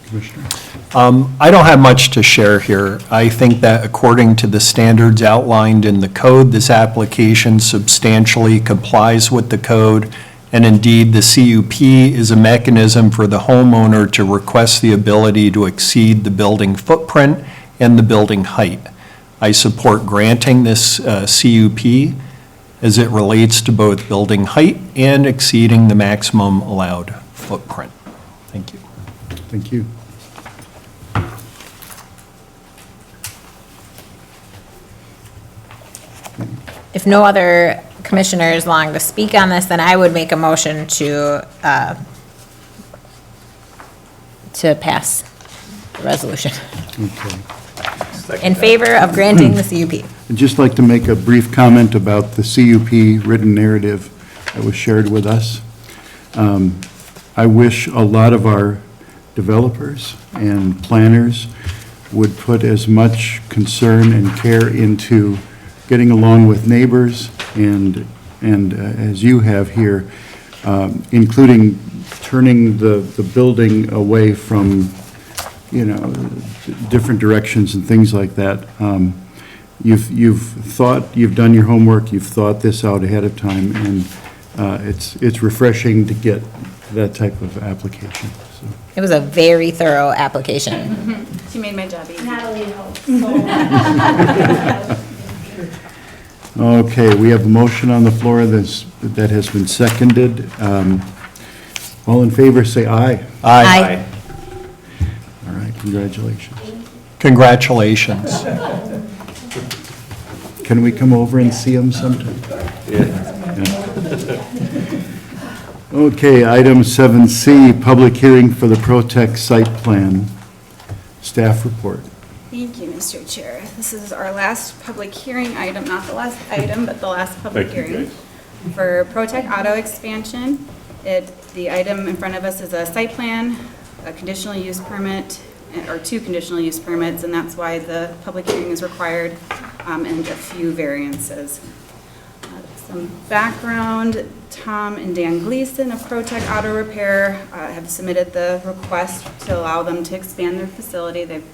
Speaker 4: Commissioner?
Speaker 7: I don't have much to share here. I think that according to the standards outlined in the code, this application substantially complies with the code. And indeed, the CUP is a mechanism for the homeowner to request the ability to exceed the building footprint and the building height. I support granting this CUP as it relates to both building height and exceeding the maximum allowed footprint. Thank you.
Speaker 4: Thank you.
Speaker 1: If no other commissioners long to speak on this, then I would make a motion to pass the resolution
Speaker 4: Okay.
Speaker 1: in favor of granting the CUP.
Speaker 4: I'd just like to make a brief comment about the CUP written narrative that was shared with us. I wish a lot of our developers and planners would put as much concern and care into getting along with neighbors and as you have here, including turning the building away from, different directions and things like that. You've done your homework, you've thought this out ahead of time, and it's refreshing to get that type of application. So.
Speaker 1: It was a very thorough application.
Speaker 6: She made my job easy.
Speaker 8: Natalie helped.
Speaker 4: Okay, we have a motion on the floor that has been seconded. All in favor, say aye.
Speaker 1: Aye.
Speaker 4: All right, congratulations.
Speaker 7: Congratulations.
Speaker 4: Can we come over and see them sometime? Yeah. Okay, item 7C, public hearing for the Protect site plan. Staff report.
Speaker 6: Thank you, Mr. Chair. This is our last public hearing item, not the last item, but the last public hearing for Protect Auto expansion. The item in front of us is a site plan, a conditional use permit, or 2 conditional use permits, and that's why the public hearing is required, and a few variances. Some background, Tom and Dan Gleason of Protect Auto Repair have submitted the request to allow them to expand their facility. They've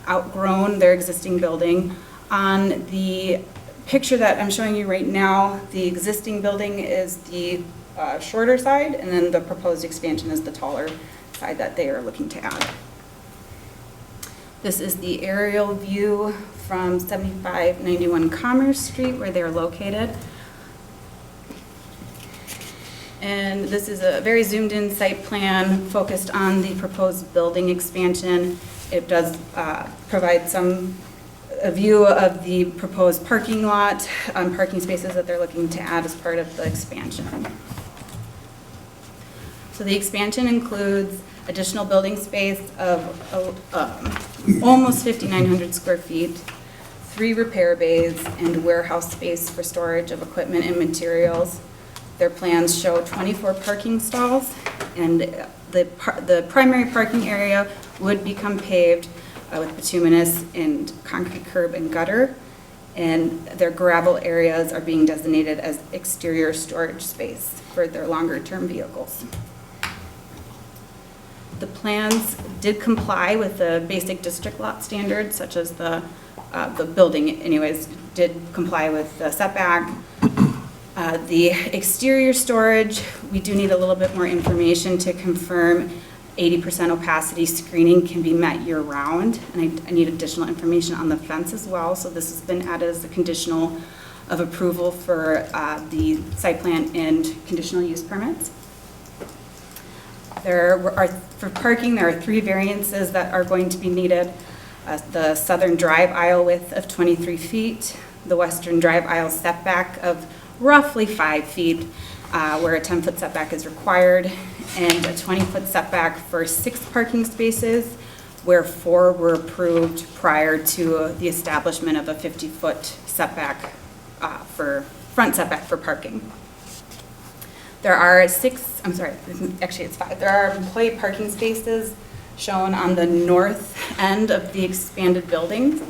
Speaker 6: outgrown their existing building. On the picture that I'm showing you right now, the existing building is the shorter side, and then the proposed expansion is the taller side that they are looking to add. This is the aerial view from 7591 Commerce Street where they're located. And this is a very zoomed in site plan focused on the proposed building expansion. It does provide a view of the proposed parking lot, parking spaces that they're looking to add as part of the expansion. So the expansion includes additional building space of almost 5,900 square feet, 3 repair bays, and warehouse space for storage of equipment and materials. Their plans show 24 parking stalls, and the primary parking area would become paved with bituminous and concrete curb and gutter, and their gravel areas are being designated as exterior storage space for their longer-term vehicles. The plans did comply with the basic district lot standards, such as the building anyways did comply with the setback. The exterior storage, we do need a little bit more information to confirm 80% opacity screening can be met year-round, and I need additional information on the fence as well, so this has been added as a conditional of approval for the site plan and conditional use permits. For parking, there are 3 variances that are going to be needed. The southern drive aisle width of 23 feet, the western drive aisle setback of roughly 5 feet, where a 10-foot setback is required, and a 20-foot setback for 6 parking spaces, where 4 were approved prior to the establishment of a 50-foot setback front setback for parking. There are 5. There are employee parking spaces shown on the north end of the expanded building,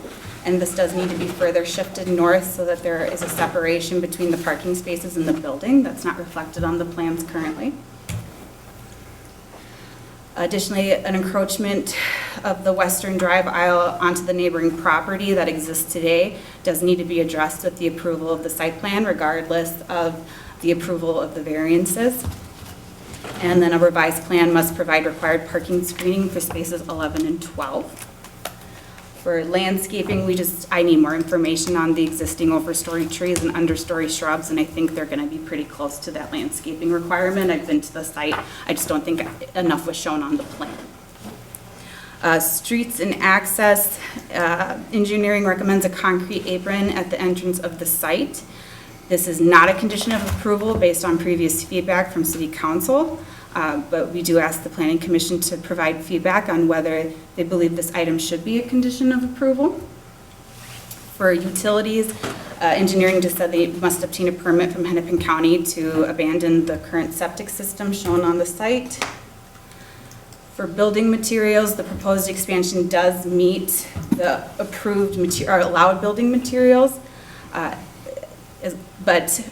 Speaker 6: and this does need to be further shifted north so that there is a separation between the parking spaces and the building. That's not reflected on the plans currently. Additionally, an encroachment of the western drive aisle onto the neighboring property that exists today does need to be addressed with the approval of the site plan, regardless of the approval of the variances. And then a revised plan must provide required parking screening for spaces 11 and 12. For landscaping, I need more information on the existing overstory trees and understory shrubs, and I think they're gonna be pretty close to that landscaping requirement. I've been to the site. I just don't think enough was shown on the plan. Streets and access, engineering recommends a concrete apron at the entrance of the site. This is not a condition of approval based on previous feedback from City Council, but we do ask the Planning Commission to provide feedback on whether they believe this item should be a condition of approval. For utilities, engineering just said they must obtain a permit from Hennepin County to abandon the current septic system shown on the site. For building materials, the proposed expansion does meet the approved or allowed building materials, but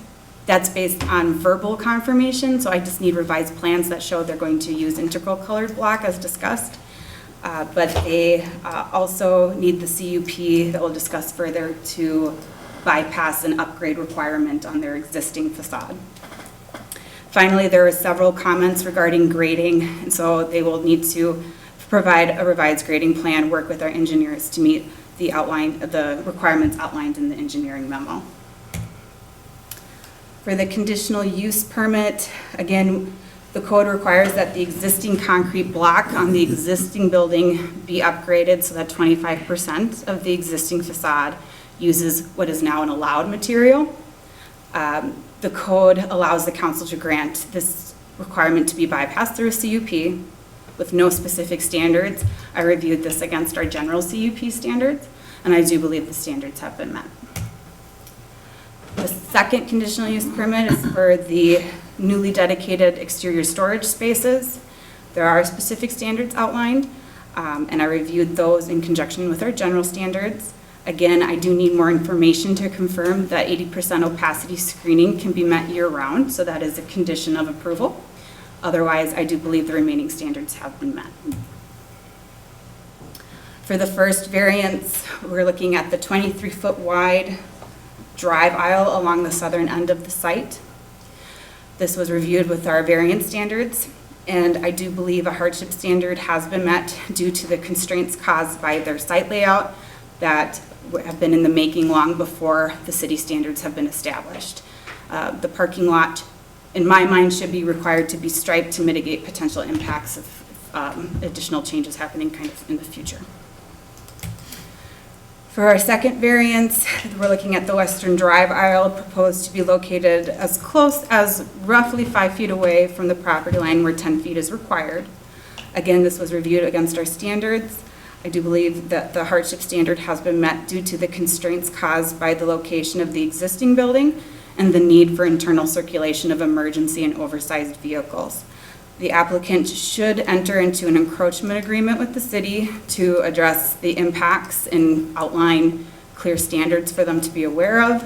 Speaker 6: that's based on verbal confirmation, so I just need revised plans that show they're going to use integral colored block as discussed. But they also need the CUP that we'll discuss further to bypass an upgrade requirement on their existing facade. Finally, there were several comments regarding grading, and so they will need to provide a revised grading plan, work with our engineers to meet the requirements outlined in the engineering memo. For the conditional use permit, again, the code requires that the existing concrete block on the existing building be upgraded so that 25% of the existing facade uses what is now an allowed material. The code allows the council to grant this requirement to be bypassed through a CUP with no specific standards. I reviewed this against our general CUP standards, and I do believe the standards have been met. The second conditional use permit is for the newly dedicated exterior storage spaces. There are specific standards outlined, and I reviewed those in conjunction with our general standards. Again, I do need more information to confirm that 80% opacity screening can be met year-round, so that is a condition of approval. Otherwise, I do believe the remaining standards have been met. For the first variance, we're looking at the 23-foot wide drive aisle along the southern end of the site. This was reviewed with our variance standards, and I do believe a hardship standard has been met due to the constraints caused by their site layout that have been in the making long before the city standards have been established. The parking lot, in my mind, should be required to be striped to mitigate potential impacts of additional changes happening kind of in the future. For our second variance, we're looking at the western drive aisle proposed to be located as close as roughly 5 feet away from the property line where 10 feet is required. Again, this was reviewed against our standards. I do believe that the hardship standard has been met due to the constraints caused by the location of the existing building and the need for internal circulation of emergency and oversized vehicles. The applicant should enter into an encroachment agreement with the city to address the impacts and outline clear standards for them to be aware of.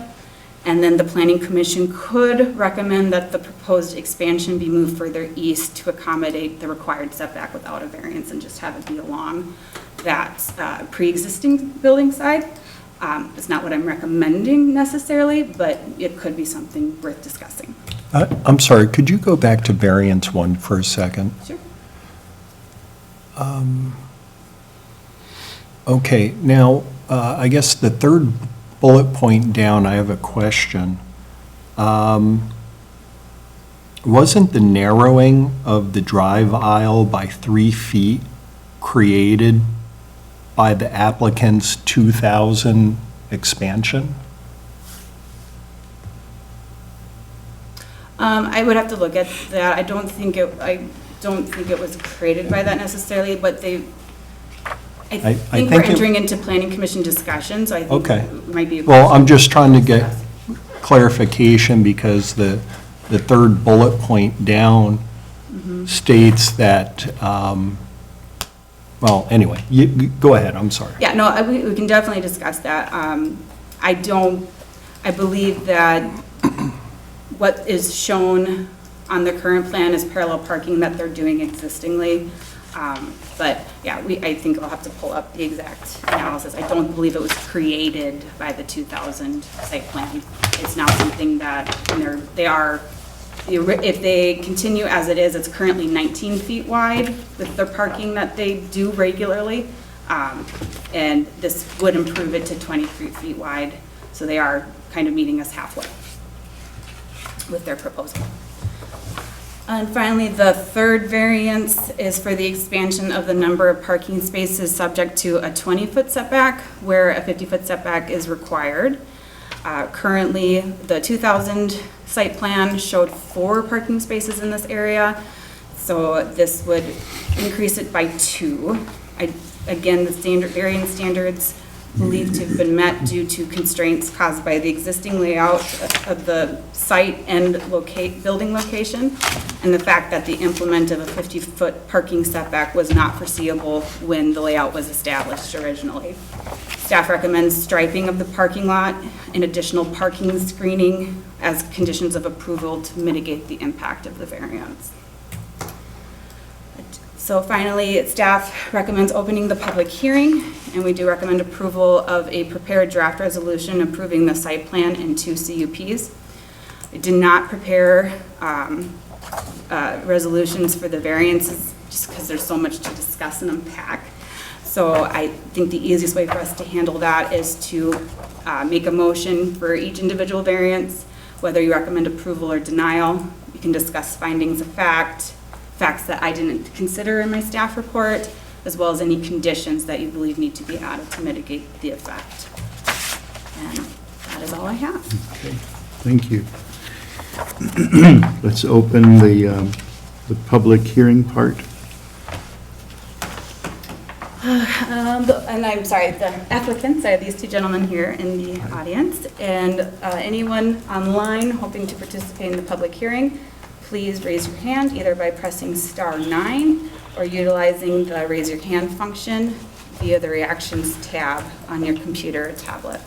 Speaker 6: And then the Planning Commission could recommend that the proposed expansion be moved further east to accommodate the required setback without a variance and just have it be along that pre-existing building side. It's not what I'm recommending necessarily, but it could be something worth discussing.
Speaker 7: I'm sorry, could you go back to variance 1 for a second?
Speaker 6: Sure.
Speaker 7: Okay, now, I guess the third bullet point down, I have a question. Wasn't the narrowing of the drive aisle by 3 feet created by the applicant's 2000 expansion?
Speaker 6: I would have to look at that. I don't think it was created by that necessarily, but I think we're entering into planning commission discussion, so I think
Speaker 7: Okay.
Speaker 6: it might be.
Speaker 7: Well, I'm just trying to get clarification because the third bullet point down states that, well, anyway, go ahead, I'm sorry.
Speaker 6: Yeah, no, we can definitely discuss that. I believe that what is shown on the current plan is parallel parking that they're doing existingly. But yeah, I think I'll have to pull up the exact analysis. I don't believe it was created by the 2000 site plan. It's now something that if they continue as it is, it's currently 19 feet wide with their parking that they do regularly. And this would improve it to 23 feet wide. So they are kind of meeting us halfway with their proposal. And finally, the third variance is for the expansion of the number of parking spaces subject to a 20-foot setback where a 50-foot setback is required. Currently, the 2000 site plan showed 4 parking spaces in this area, so this would increase it by 2. Again, the variance standards believed to have been met due to constraints caused by the existing layout of the site and building location, and the fact that the implement of a 50-foot parking setback was not foreseeable when the layout was established originally. Staff recommends striping of the parking lot and additional parking screening as conditions of approval to mitigate the impact of the variance. So finally, staff recommends opening the public hearing, and we do recommend approval of a prepared draft resolution approving the site plan and 2 CUPs. I did not prepare resolutions for the variances just because there's so much to discuss and unpack. So I think the easiest way for us to handle that is to make a motion for each individual variance, whether you recommend approval or denial. You can discuss findings of facts that I didn't consider in my staff report, as well as any conditions that you believe need to be added to mitigate the effect. And that is all I have.
Speaker 4: Okay, thank you. Let's open the public hearing part.
Speaker 6: And I'm sorry, the applicants, I have these 2 gentlemen here in the audience, and anyone online hoping to participate in the public hearing, please raise your hand either by pressing *9 or utilizing the raise your hand function via the reactions tab on your computer or tablet.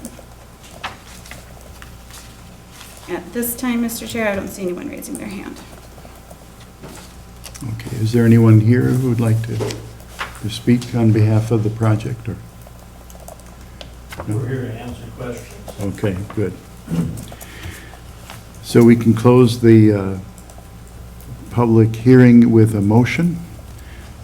Speaker 6: At this time, Mr. Chair, I don't see anyone raising their hand.
Speaker 4: Okay, is there anyone here who would like to speak on behalf of the project, or?
Speaker 9: We're here to answer questions.
Speaker 4: Okay, good. So we can close the public hearing with a motion.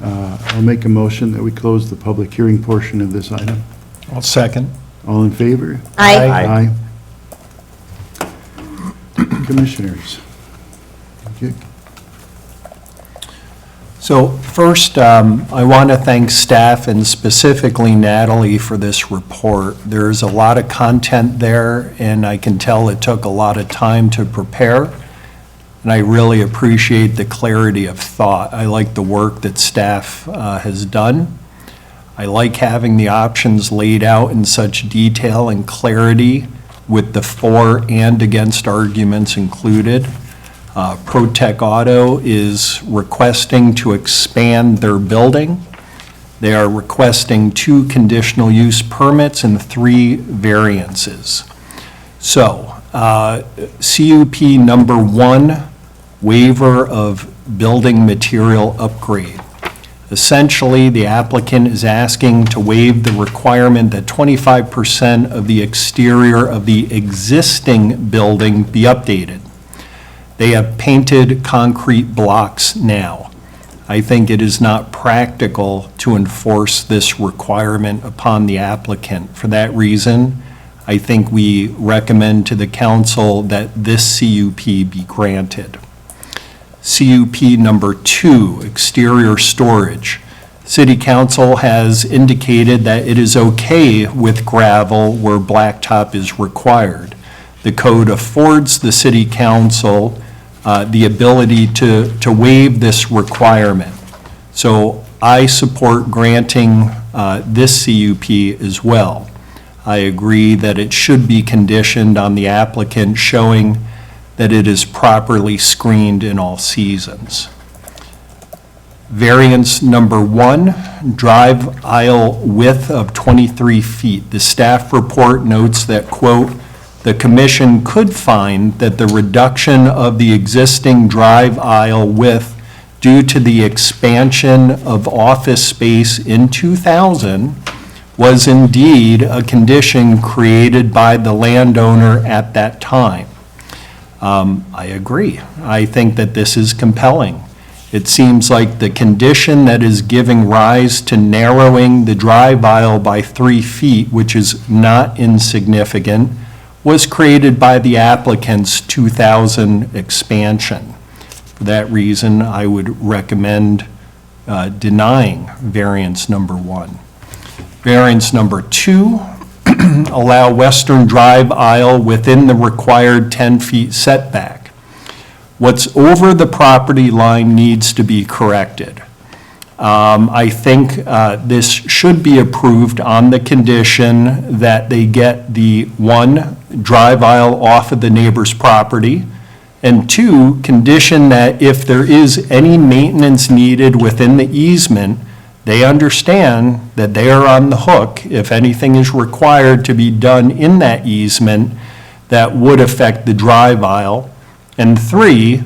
Speaker 4: I'll make a motion that we close the public hearing portion of this item.
Speaker 7: I'll second.
Speaker 4: All in favor?
Speaker 1: Aye.
Speaker 4: Aye. Commissioners. Thank you.
Speaker 7: So first, I want to thank staff and specifically Natalie for this report. There's a lot of content there, and I can tell it took a lot of time to prepare. and I really appreciate the clarity of thought. I like the work that staff has done. I like having the options laid out in such detail and clarity with the for and against arguments included. ProTech Auto is requesting to expand their building. They are requesting 2 conditional use permits and 3 variances. So, CUP number 1, waiver of building material upgrade. Essentially, the applicant is asking to waive the requirement that 25% of the exterior of the existing building be updated. They have painted concrete blocks now. I think it is not practical to enforce this requirement upon the applicant. For that reason, I think we recommend to the council that this CUP be granted. CUP number 2, exterior storage. City Council has indicated that it is okay with gravel where blacktop is required. The code affords the City Council the ability to waive this requirement. So I support granting this CUP as well. I agree that it should be conditioned on the applicant showing that it is properly screened in all seasons. Variance number 1, drive aisle width of 23 feet. The staff report notes that, quote, "The commission could find that the reduction of the existing drive aisle width due to the expansion of office space in 2000 was indeed a condition created by the landowner at that time." I agree. I think that this is compelling. It seems like the condition that is giving rise to narrowing the drive aisle by 3 feet, which is not insignificant, was created by the applicant's 2000 expansion. For that reason, I would recommend denying variance number 1. Variance number 2, allow western drive aisle within the required 10 feet setback. What's over the property line needs to be corrected. I think this should be approved on the condition that they get the 1, drive aisle off of the neighbor's property, and 2, condition that if there is any maintenance needed within the easement, they understand that they are on the hook if anything is required to be done in that easement that would affect the drive aisle. And 3,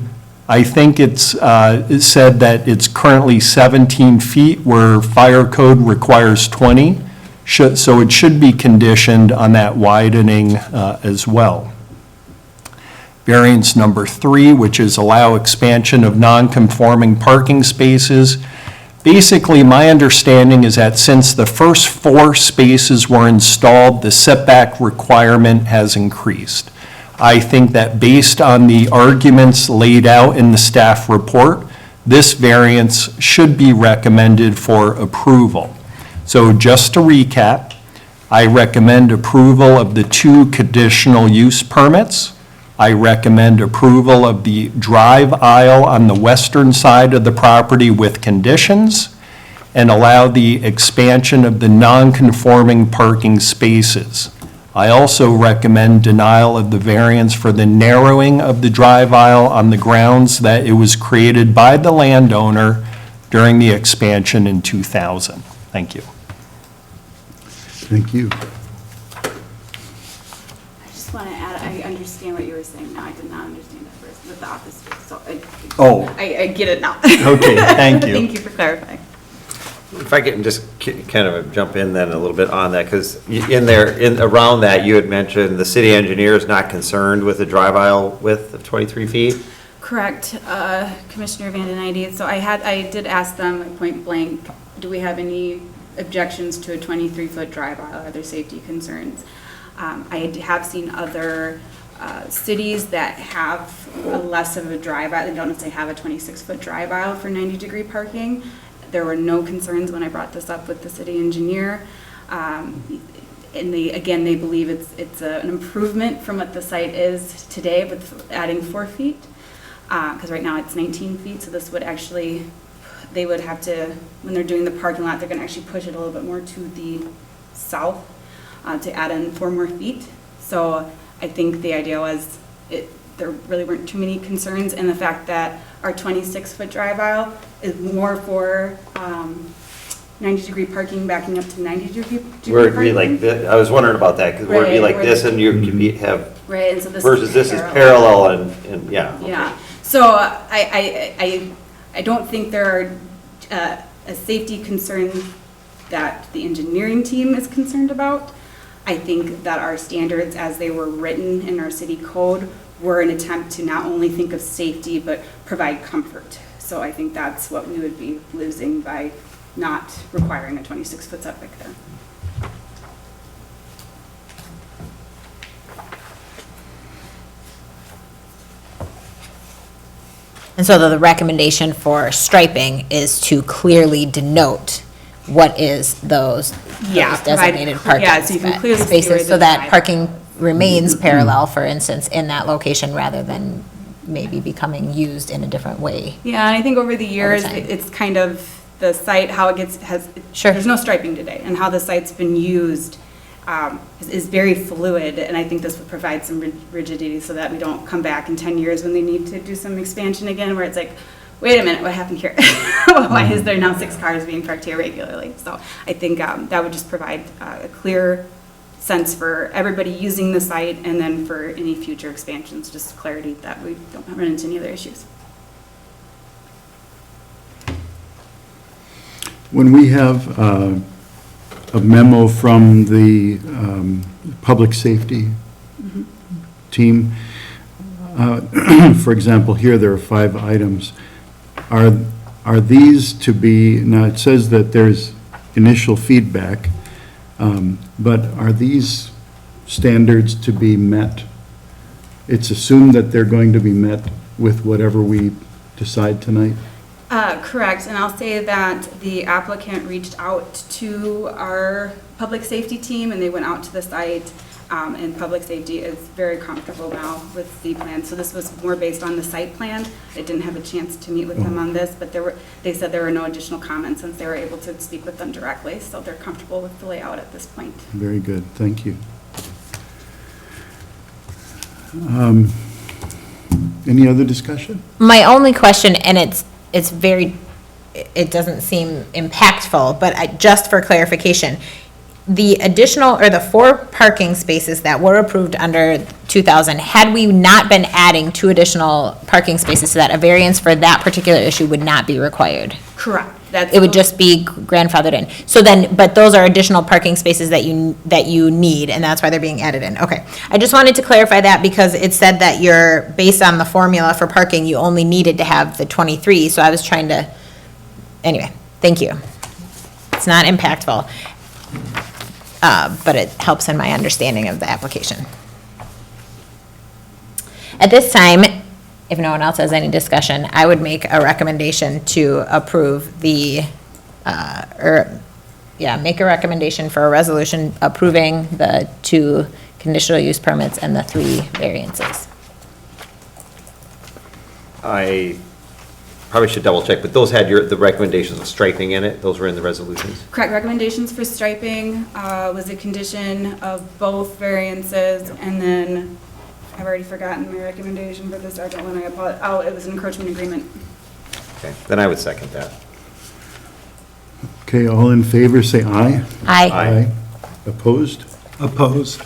Speaker 7: I think it said that it's currently 17 feet where fire code requires 20, so it should be conditioned on that widening as well. Variance number 3, which is allow expansion of non-conforming parking spaces. Basically, my understanding is that since the first 4 spaces were installed, the setback requirement has increased. I think that based on the arguments laid out in the staff report, this variance should be recommended for approval. So just to recap, I recommend approval of the 2 conditional use permits. I recommend approval of the drive aisle on the western side of the property with conditions, and allow the expansion of the non-conforming parking spaces. I also recommend denial of the variance for the narrowing of the drive aisle on the grounds that it was created by the landowner during the expansion in 2000. Thank you.
Speaker 4: Thank you.
Speaker 6: I just want to add, I understand what you were saying now. I did not understand at first with the office space, so I get it now.
Speaker 7: Okay, thank you.
Speaker 6: Thank you for clarifying.
Speaker 5: If I can just kind of jump in then a little bit on that, because around that, you had mentioned the city engineer is not concerned with the drive aisle width of 23 feet?
Speaker 6: Correct, Commissioner Vandenides. So I did ask them point blank, do we have any objections to a 23-foot drive aisle? Are there safety concerns? I have seen other cities that have less of a drive aisle. They don't necessarily have a 26-foot drive aisle for 90-degree parking. There were no concerns when I brought this up with the city engineer. And they believe it's an improvement from what the site is today with adding 4 feet. because right now it's 19 feet, so this would actually, they would have to, when they're doing the parking lot, they're gonna actually push it a little bit more to the south to add in 4 more feet. So I think the idea was, there really weren't too many concerns, and the fact that our 26-foot drive aisle is more for 90-degree parking backing up to 90-degree
Speaker 5: Where it'd be
Speaker 6: parking.
Speaker 5: like, I was wondering about that, because where it'd be
Speaker 6: Right,
Speaker 5: like
Speaker 6: where
Speaker 5: this
Speaker 6: the-
Speaker 5: and you have,
Speaker 6: Right, and so this
Speaker 5: versus this is parallel and, yeah.
Speaker 6: Yeah, so I don't think there are a safety concern that the engineering team is concerned about. I think that our standards, as they were written in our city code, were an attempt to not only think of safety, but provide comfort. So I think that's what we would be losing by not requiring a 26-foot setback there.
Speaker 1: And so the recommendation for striping is to clearly denote what is those
Speaker 6: Yeah,
Speaker 1: those
Speaker 6: provide-
Speaker 1: designated parking
Speaker 6: yeah, so you can clearly see where
Speaker 1: spaces,
Speaker 6: the
Speaker 1: so that
Speaker 6: drive-
Speaker 1: parking remains parallel, for instance, in that location, rather than maybe becoming used in a different way.
Speaker 6: Yeah, and I think over the years,
Speaker 1: time.
Speaker 6: it's kind of the site, how it has,
Speaker 1: Sure.
Speaker 6: there's no striping today, and how the site's been used is very fluid, and I think this would provide some rigidity so that we don't come back in 10 years when they need to do some expansion again, where it's like, wait a minute, what happened here? Why is there now 6 cars being parked here regularly? So I think that would just provide a clear sense for everybody using the site, and then for any future expansions, just clarity that we don't run into any other issues.
Speaker 4: When we have a memo from the public safety team, for example, here there are 5 items. Are these to be, now it says that there's initial feedback, but are these standards to be met? It's assumed that they're going to be met with whatever we decide tonight?
Speaker 6: Correct, and I'll say that the applicant reached out to our public safety team, and they went out to the site, and public safety is very comfortable now with the plan. So this was more based on the site plan. I didn't have a chance to meet with them on this, but they said there were no additional comments since they were able to speak with them directly, so they're comfortable with the layout at this point.
Speaker 4: Very good, thank you. Any other discussion?
Speaker 1: My only question, and it's very, it doesn't seem impactful, but just for clarification, the additional, or the 4 parking spaces that were approved under 2000, had we not been adding 2 additional parking spaces, so that a variance for that particular issue would not be required?
Speaker 6: Correct. That's
Speaker 1: It would just be grandfathered in. So then, but those are additional parking spaces that you need, and that's why they're being added in. Okay. I just wanted to clarify that because it said that you're, based on the formula for parking, you only needed to have the 23, so I was trying to, anyway, thank you. It's not impactful, but it helps in my understanding of the application. At this time, if no one else has any discussion, I would make a recommendation to approve the, make a recommendation for a resolution approving the 2 conditional use permits and the 3 variances.
Speaker 5: I probably should double check, but those had the recommendations of striping in it, those were in the resolutions?
Speaker 6: Correct, recommendations for striping was a condition of both variances, and then I've already forgotten my recommendation for the second one. It was an encroachment agreement.
Speaker 5: Okay, then I would second that.
Speaker 4: Okay, all in favor, say aye.
Speaker 1: Aye.
Speaker 4: Opposed?
Speaker 7: Opposed?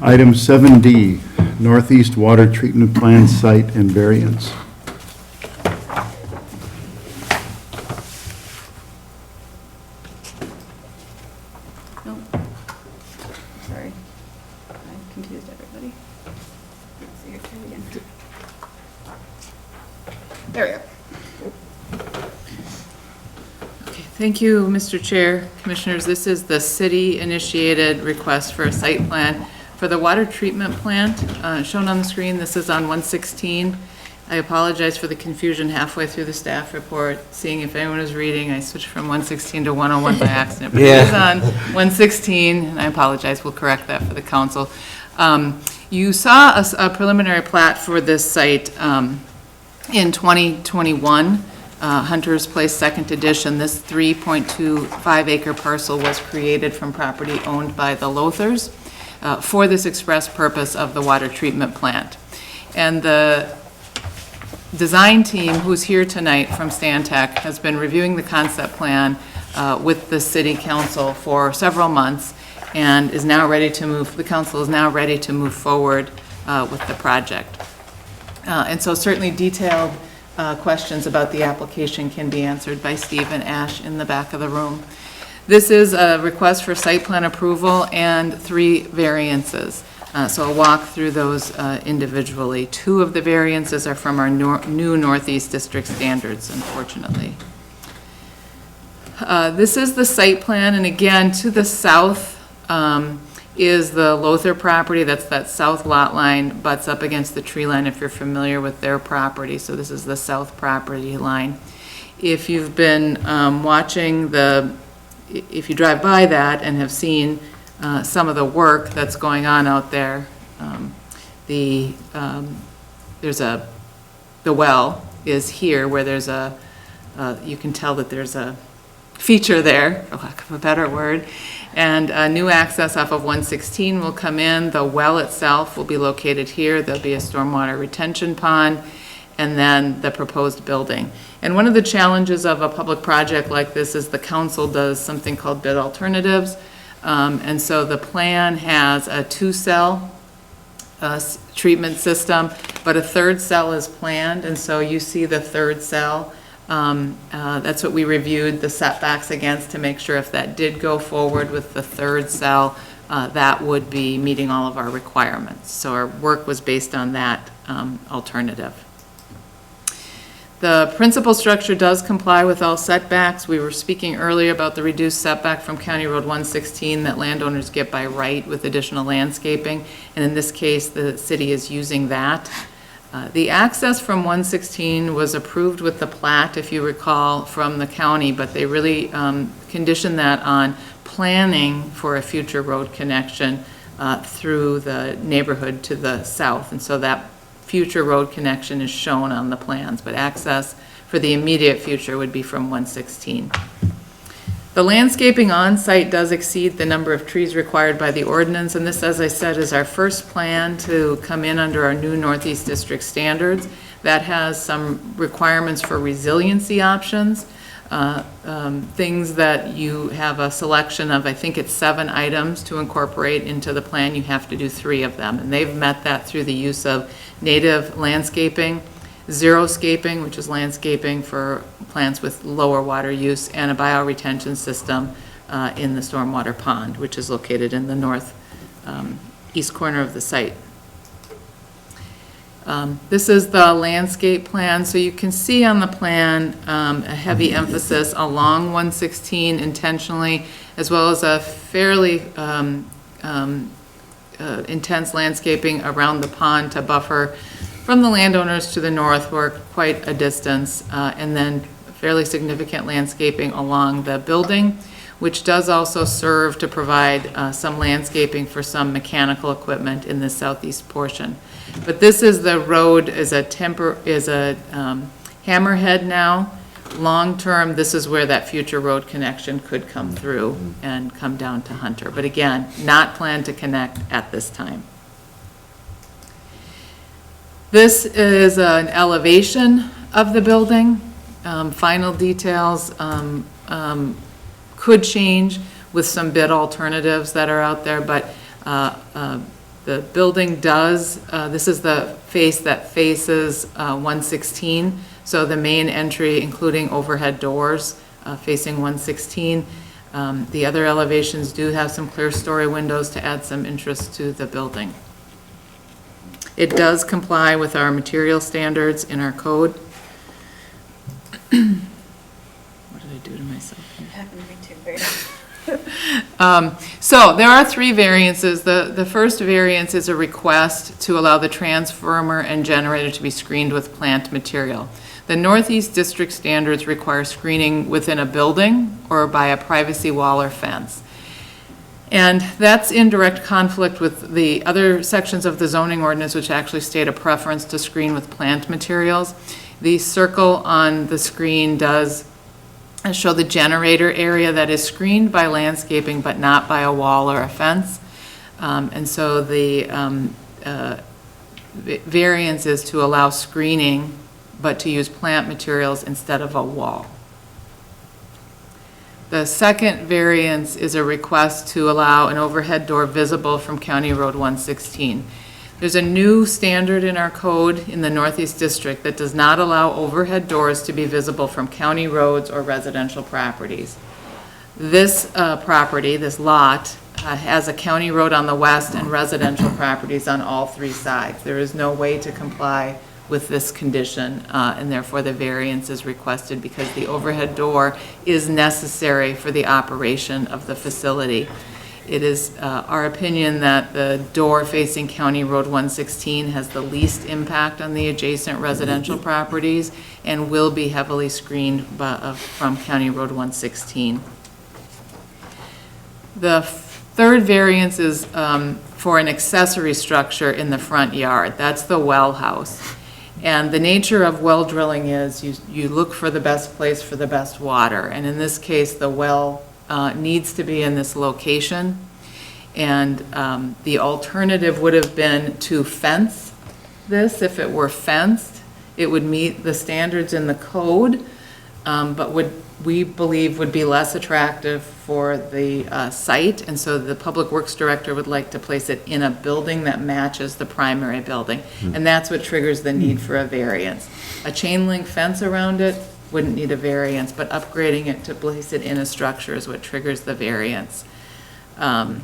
Speaker 4: Item 7D, Northeast Water Treatment Plant Site and Variance.
Speaker 6: Nope. Sorry. I confused everybody. Let's see here, try it again. There we go.
Speaker 2: Thank you, Mr. Chair, Commissioners. This is the city-initiated request for a site plan for the water treatment plant shown on the screen. This is on 116. I apologize for the confusion halfway through the staff report, seeing if anyone was reading. I switched from 116 to 101 by accident, but it is on 116, and I apologize. We'll correct that for the council. You saw a preliminary plat for this site in 2021, Hunter's Place Second Edition. This 3.25 acre parcel was created from property owned by the Lothers for this express purpose of the water treatment plant. And the design team, who's here tonight from Stantec, has been reviewing the concept plan with the city council for several months and is now ready to move, the council is now ready to move forward with the project. And so certainly detailed questions about the application can be answered by Steve and Ash in the back of the room. This is a request for site plan approval and 3 variances. So I'll walk through those individually. 2 of the variances are from our new Northeast District standards, unfortunately. This is the site plan, and again, to the south is the Lother property. That's that south lot line, butts up against the tree line if you're familiar with their property. So this is the south property line. If you've been watching if you drive by that and have seen some of the work that's going on out there, the well is here where there's you can tell that there's a feature there, for lack of a better word, and a new access off of 116 will come in. The well itself will be located here. There'll be a stormwater retention pond, and then the proposed building. And one of the challenges of a public project like this is the council does something called bid alternatives. And so the plan has a 2-cell treatment system, but a 3rd cell is planned, and so you see the 3rd cell. That's what we reviewed the setbacks against to make sure if that did go forward with the 3rd cell, that would be meeting all of our requirements. So our work was based on that alternative. The principal structure does comply with all setbacks. We were speaking earlier about the reduced setback from County Road 116 that landowners get by right with additional landscaping, and in this case, the city is using that. The access from 116 was approved with the plat, if you recall, from the county, but they really conditioned that on planning for a future road connection through the neighborhood to the south, and so that future road connection is shown on the plans, but access for the immediate future would be from 116. The landscaping on site does exceed the number of trees required by the ordinance, and this, as I said, is our first plan to come in under our new Northeast District standards. That has some requirements for resiliency options, things that you have a selection of, I think it's 7 items to incorporate into the plan. You have to do 3 of them, and they've met that through the use of native landscaping, xeriscaping, which is landscaping for plants with lower water use, and a bioretention system in the stormwater pond, which is located in the north east corner of the site. This is the landscape plan, so you can see on the plan a heavy emphasis along 116 intentionally, as well as a fairly intense landscaping around the pond to buffer from the landowners to the north. We're quite a distance, and then fairly significant landscaping along the building, which does also serve to provide some landscaping for some mechanical equipment in the southeast portion. But this is the road, is a hammerhead now. Long-term, this is where that future road connection could come through and come down to Hunter. But again, not planned to connect at this time. This is an elevation of the building. Final details could change with some bid alternatives that are out there, but the building does, this is the face that faces 116, so the main entry, including overhead doors facing 116. The other elevations do have some clear story windows to add some interest to the building. It does comply with our material standards in our code. What did I do to myself here? So there are three variances. The first variance is a request to allow the transformer and generator to be screened with plant material. The Northeast District standards require screening within a building or by a privacy wall or fence. And that's in direct conflict with the other sections of the zoning ordinance, which actually state a preference to screen with plant materials. The circle on the screen does show the generator area that is screened by landscaping, but not by a wall or a fence. And so the variance is to allow screening, but to use plant materials instead of a wall. The second variance is a request to allow an overhead door visible from County Road 116. There's a new standard in our code in the Northeast District that does not allow overhead doors to be visible from county roads or residential properties. This property, this lot, has a county road on the west and residential properties on all three sides. There is no way to comply with this condition, and therefore the variance is requested because the overhead door is necessary for the operation of the facility. It is our opinion that the door facing County Road 116 has the least impact on the adjacent residential properties and will be heavily screened from County Road 116. The third variance is for an accessory structure in the front yard. That's the well house. And the nature of well drilling is you look for the best place for the best water. And in this case, the well needs to be in this location. And the alternative would have been to fence this. If it were fenced, it would meet the standards in the code, but we believe would be less attractive for the site. And so the Public Works Director would like to place it in a building that matches the primary building. And that's what triggers the need for a variance. A chain link fence around it wouldn't need a variance, but upgrading it to place it in a structure is what triggers the variance. As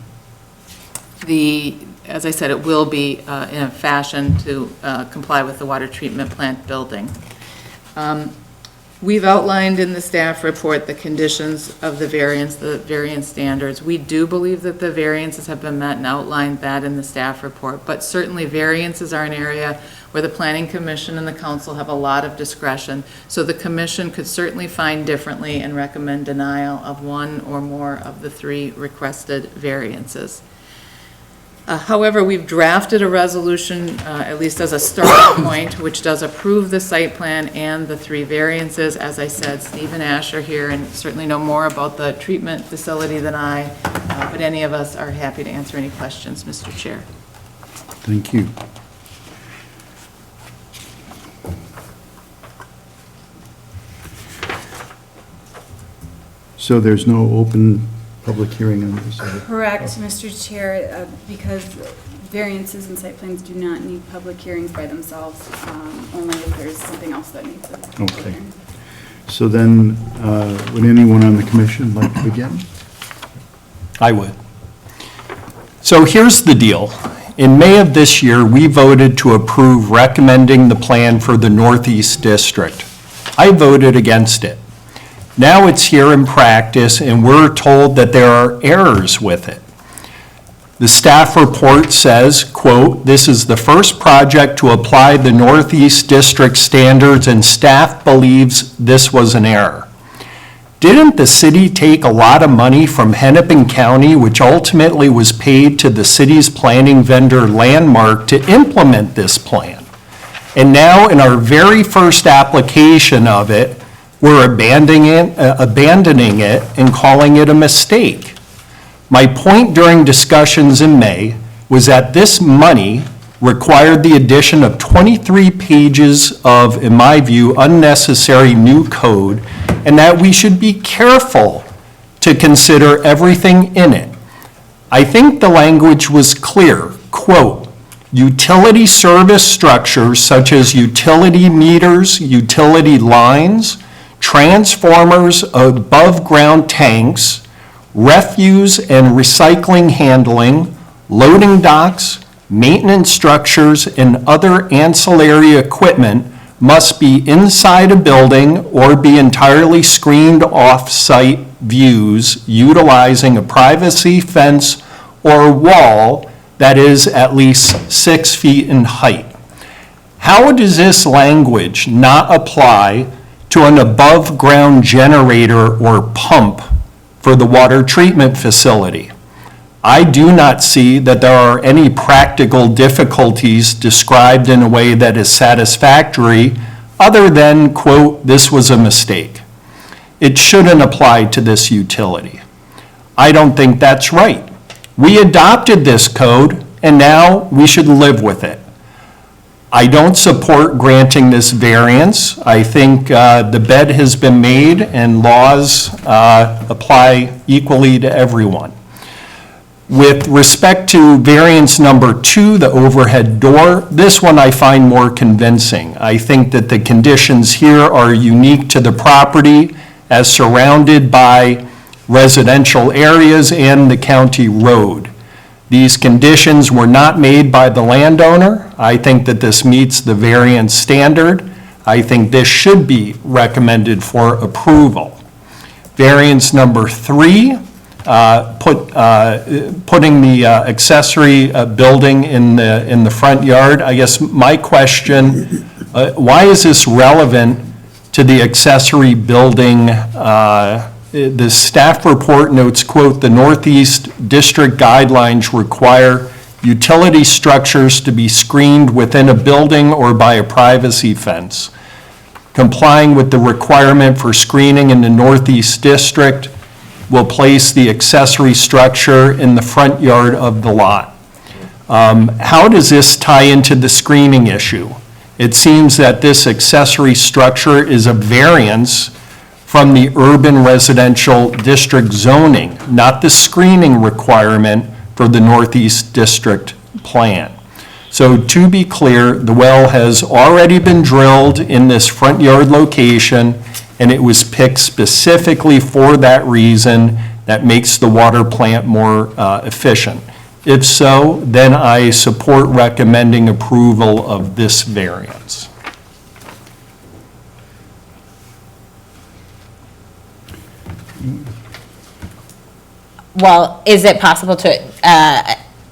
Speaker 2: I said, it will be in a fashion to comply with the water treatment plant building. We've outlined in the staff report the conditions of the variance standards. We do believe that the variances have been met and outlined that in the staff report, but certainly variances are an area where the Planning Commission and the Council have a lot of discretion. So the Commission could certainly find differently and recommend denial of one or more of the three requested variances. However, we've drafted a resolution, at least as a starting point, which does approve the site plan and the three variances. As I said, Steve and Ash are here and certainly know more about the treatment facility than I, but any of us are happy to answer any questions, Mr. Chair.
Speaker 4: Thank you. So there's no open public hearing on this?
Speaker 6: Correct, Mr. Chair, because variances and site plans do not need public hearings by themselves, only if there's something else that needs a public
Speaker 4: Okay.
Speaker 6: hearing.
Speaker 4: So then, would anyone on the commission like to begin?
Speaker 7: I would. So here's the deal. In May of this year, we voted to approve recommending the plan for the Northeast District. I voted against it. Now it's here in practice, and we're told that there are errors with it. The staff report says, quote, "This is the first project to apply the Northeast District standards, and staff believes this was an error." Didn't the city take a lot of money from Hennepin County, which ultimately was paid to the city's planning vendor Landmark to implement this plan? And now in our very first application of it, we're abandoning it and calling it a mistake. My point during discussions in May was that this money required the addition of 23 pages of, in my view, unnecessary new code, and that we should be careful to consider everything in it. I think the language was clear, quote, "Utility service structures such as utility meters, utility lines, transformers, above-ground tanks, refuse and recycling handling, loading docks, maintenance structures, and other ancillary equipment must be inside a building or be entirely screened off-site views utilizing a privacy fence or wall that is at least 6 feet in height. How does this language not apply to an above-ground generator or pump for the water treatment facility? I do not see that there are any practical difficulties described in a way that is satisfactory, other than, quote, "this was a mistake." It shouldn't apply to this utility. I don't think that's right. We adopted this code, and now we should live with it. I don't support granting this variance. I think the bed has been made and laws apply equally to everyone. With respect to variance number 2, the overhead door, this one I find more convincing. I think that the conditions here are unique to the property as surrounded by residential areas and the county road. These conditions were not made by the landowner. I think that this meets the variance standard. I think this should be recommended for approval. Variance number 3, putting the accessory building in the front yard. I guess my question, why is this relevant to the accessory building? The staff report notes, quote, "The Northeast District guidelines require utility structures to be screened within a building or by a privacy fence. Complying with the requirement for screening in the Northeast District will place the accessory structure in the front yard of the lot." How does this tie into the screening issue? It seems that this accessory structure is a variance from the urban residential district zoning, not the screening requirement for the Northeast District plan. So to be clear, the well has already been drilled in this front yard location, and it was picked specifically for that reason that makes the water plant more efficient. If so, then I support recommending approval of this variance.
Speaker 1: Well, is it possible to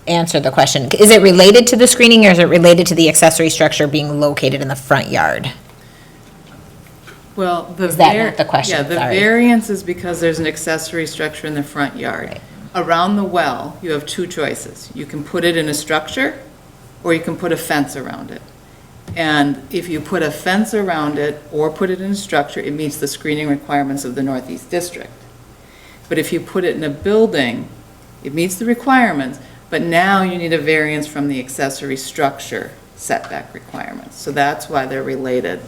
Speaker 1: answer the question? Is it related to the screening, or is it related to the accessory structure being located in the front yard?
Speaker 2: Well,
Speaker 1: Is that not the question?
Speaker 2: Yeah, the
Speaker 1: Sorry.
Speaker 2: variance is because there's an accessory structure in the front yard.
Speaker 1: Right.
Speaker 2: Around the well, you have 2 choices. You can put it in a structure, or you can put a fence around it. And if you put a fence around it or put it in a structure, it meets the screening requirements of the Northeast District. But if you put it in a building, it meets the requirements, but now you need a variance from the accessory structure setback requirements. So that's why they're related.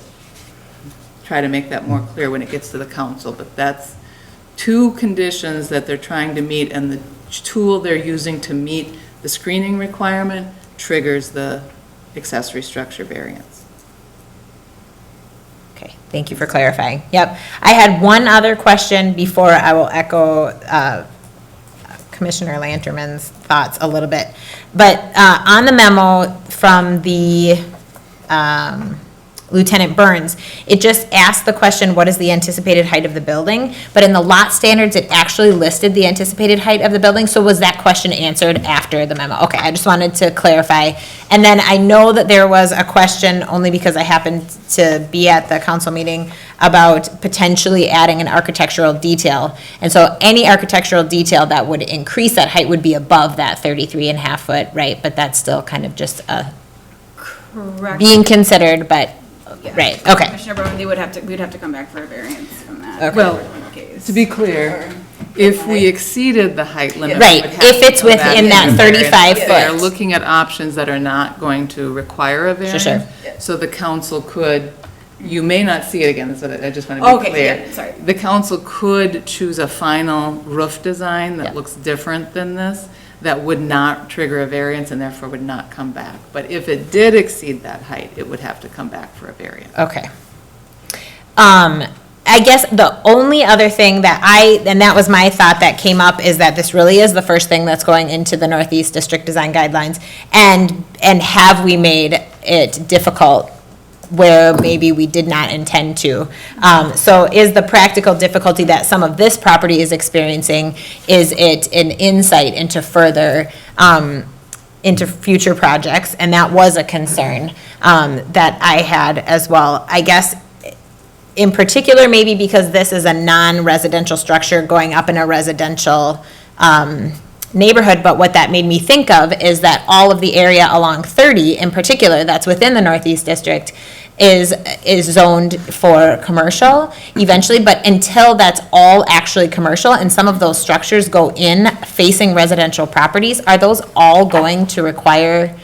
Speaker 2: Try to make that more clear when it gets to the council, but that's 2 conditions that they're trying to meet, and the tool they're using to meet the screening requirement triggers the accessory structure variance.
Speaker 1: Okay, thank you for clarifying. Yep. I had one other question before I will echo Commissioner Lanterman's thoughts a little bit. But on the memo from the Lieutenant Burns, it just asked the question, what is the anticipated height of the building? But in the lot standards, it actually listed the anticipated height of the building. So was that question answered after the memo? Okay, I just wanted to clarify. And then I know that there was a question, only because I happened to be at the council meeting, about potentially adding an architectural detail. And so any architectural detail that would increase that height would be above that 33.5 foot, right? But that's still kind of just
Speaker 6: Correct.
Speaker 1: being considered, but,
Speaker 6: Yeah.
Speaker 1: right, okay.
Speaker 6: Commissioner Brown, we'd have to come back for a variance from that.
Speaker 1: Okay.
Speaker 2: Well,
Speaker 6: Case.
Speaker 2: To be clear,
Speaker 6: Or-
Speaker 2: if we exceeded the height limit. we
Speaker 1: Right,
Speaker 2: would have
Speaker 1: if
Speaker 2: to
Speaker 1: it's
Speaker 2: come back
Speaker 1: within
Speaker 2: and
Speaker 1: that
Speaker 2: get a variance.
Speaker 1: 35
Speaker 2: They're
Speaker 1: foot.
Speaker 2: looking at options that are not going to require a variance.
Speaker 1: sure.
Speaker 2: So the council could, you may not see it again, so I just want to be
Speaker 6: Okay,
Speaker 2: clear.
Speaker 6: yeah, sorry.
Speaker 2: The council could choose a final roof design
Speaker 1: Yeah.
Speaker 2: that looks different than this, that would not trigger a variance and therefore would not come back. But if it did exceed that height, it would have to come back for a variance.
Speaker 1: Okay. I guess the only other thing that and that was my thought that came up, is that this really is the first thing that's going into the Northeast District Design Guidelines. And have we made it difficult where maybe we did not intend to. So is the practical difficulty that some of this property is experiencing, is it an insight into further, into future projects? And that was a concern that I had as well. I guess in particular, maybe because this is a non-residential structure going up in a residential neighborhood, but what that made me think of is that all of the area along 30 in particular, that's within the Northeast District, is zoned for commercial eventually, but until that's all actually commercial and some of those structures go in facing residential properties, are those all going to require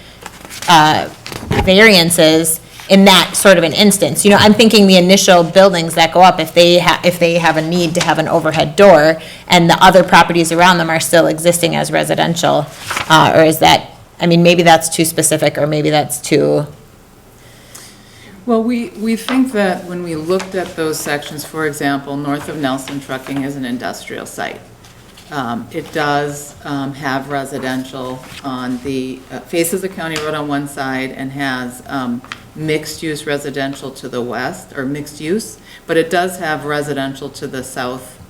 Speaker 1: variances in that sort of an instance? You know, I'm thinking the initial buildings that go up, if they have a need to have an overhead door and the other properties around them are still existing as residential, or is that, I mean, maybe that's too specific, or maybe that's too,
Speaker 2: Well, we think that when we looked at those sections, for example, north of Nelson Trucking is an industrial site. It does have residential on the, faces a county road on one side and has mixed-use residential to the west, or mixed use, but it does have residential to the south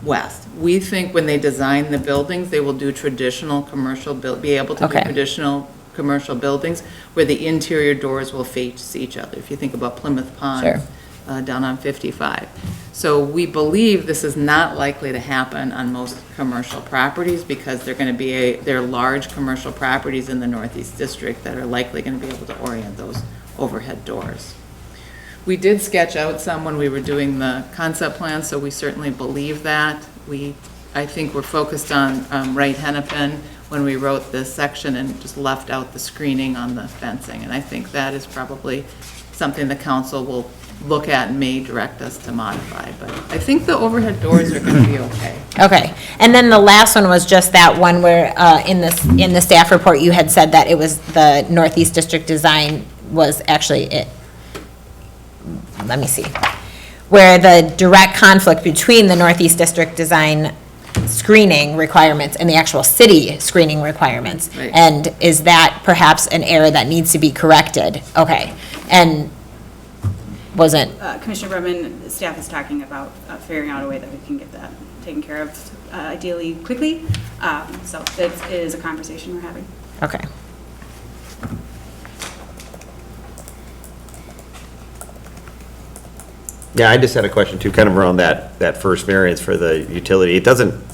Speaker 2: west. We think when they design the buildings, they will do traditional commercial, be able to do
Speaker 1: Okay.
Speaker 2: traditional commercial buildings where the interior doors will face each other. If you think about Plymouth Pond down on 55. So we believe this is not likely to happen on most commercial properties because they're going to be they're large commercial properties in the Northeast District that are likely going to be able to orient those overhead doors. We did sketch out some when we were doing the concept plan, so we certainly believe that. I think we're focused on right Hennepin when we wrote this section and just left out the screening on the fencing. And I think that is probably something the council will look at and may direct us to modify. But I think the overhead doors are going to be okay.
Speaker 1: okay. And then the last one was just that one where, in the staff report, you had said that it was the Northeast District design was actually it. Let me see. Where the direct conflict between the Northeast District design screening requirements and the actual city screening requirements.
Speaker 2: Right.
Speaker 1: And is that perhaps an error that needs to be corrected? Okay. And wasn't,
Speaker 6: Commissioner Berman, staff is talking about figuring out a way that we can get that taken care of ideally quickly. So it is a conversation we're having.
Speaker 1: okay.
Speaker 5: Yeah, I just had a question too, kind of around that first variance for the utility. It doesn't,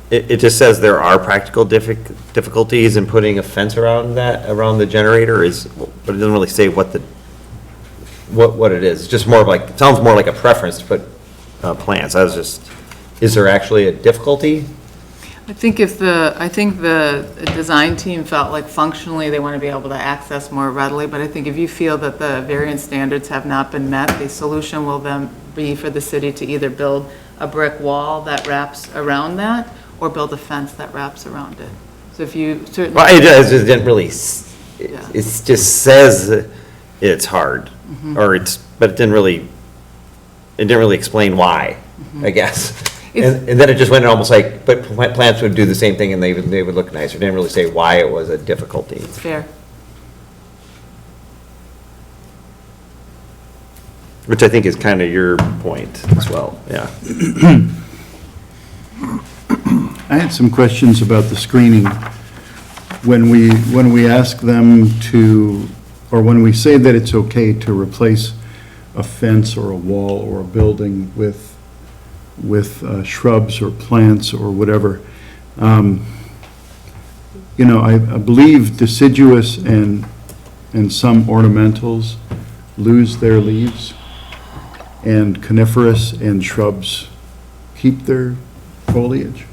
Speaker 5: it just says there are practical difficulties in putting a fence around the generator but it doesn't really say what it is. It's just more of like, it sounds more like a preference to put plants. Is there actually a difficulty?
Speaker 2: I think the design team felt like functionally they want to be able to access more readily, but I think if you feel that the variance standards have not been met, the solution will then be for the city to either build a brick wall that wraps around that or build a fence that wraps around it. So if you certainly.
Speaker 5: Well, it didn't really,
Speaker 2: Yeah.
Speaker 5: it just says it's hard, but it didn't really explain why, I guess. And then it just went almost like, but plants would do the same thing and they would look nicer. It didn't really say why it was a difficulty.
Speaker 2: It's fair.
Speaker 5: Which I think is kind of your point as well, yeah.
Speaker 4: I had some questions about the screening. When we ask them to, or when we say that it's okay to replace a fence or a wall or a building with shrubs or plants or whatever, I believe deciduous and some ornamentals lose their leaves, and coniferous and shrubs keep their foliage.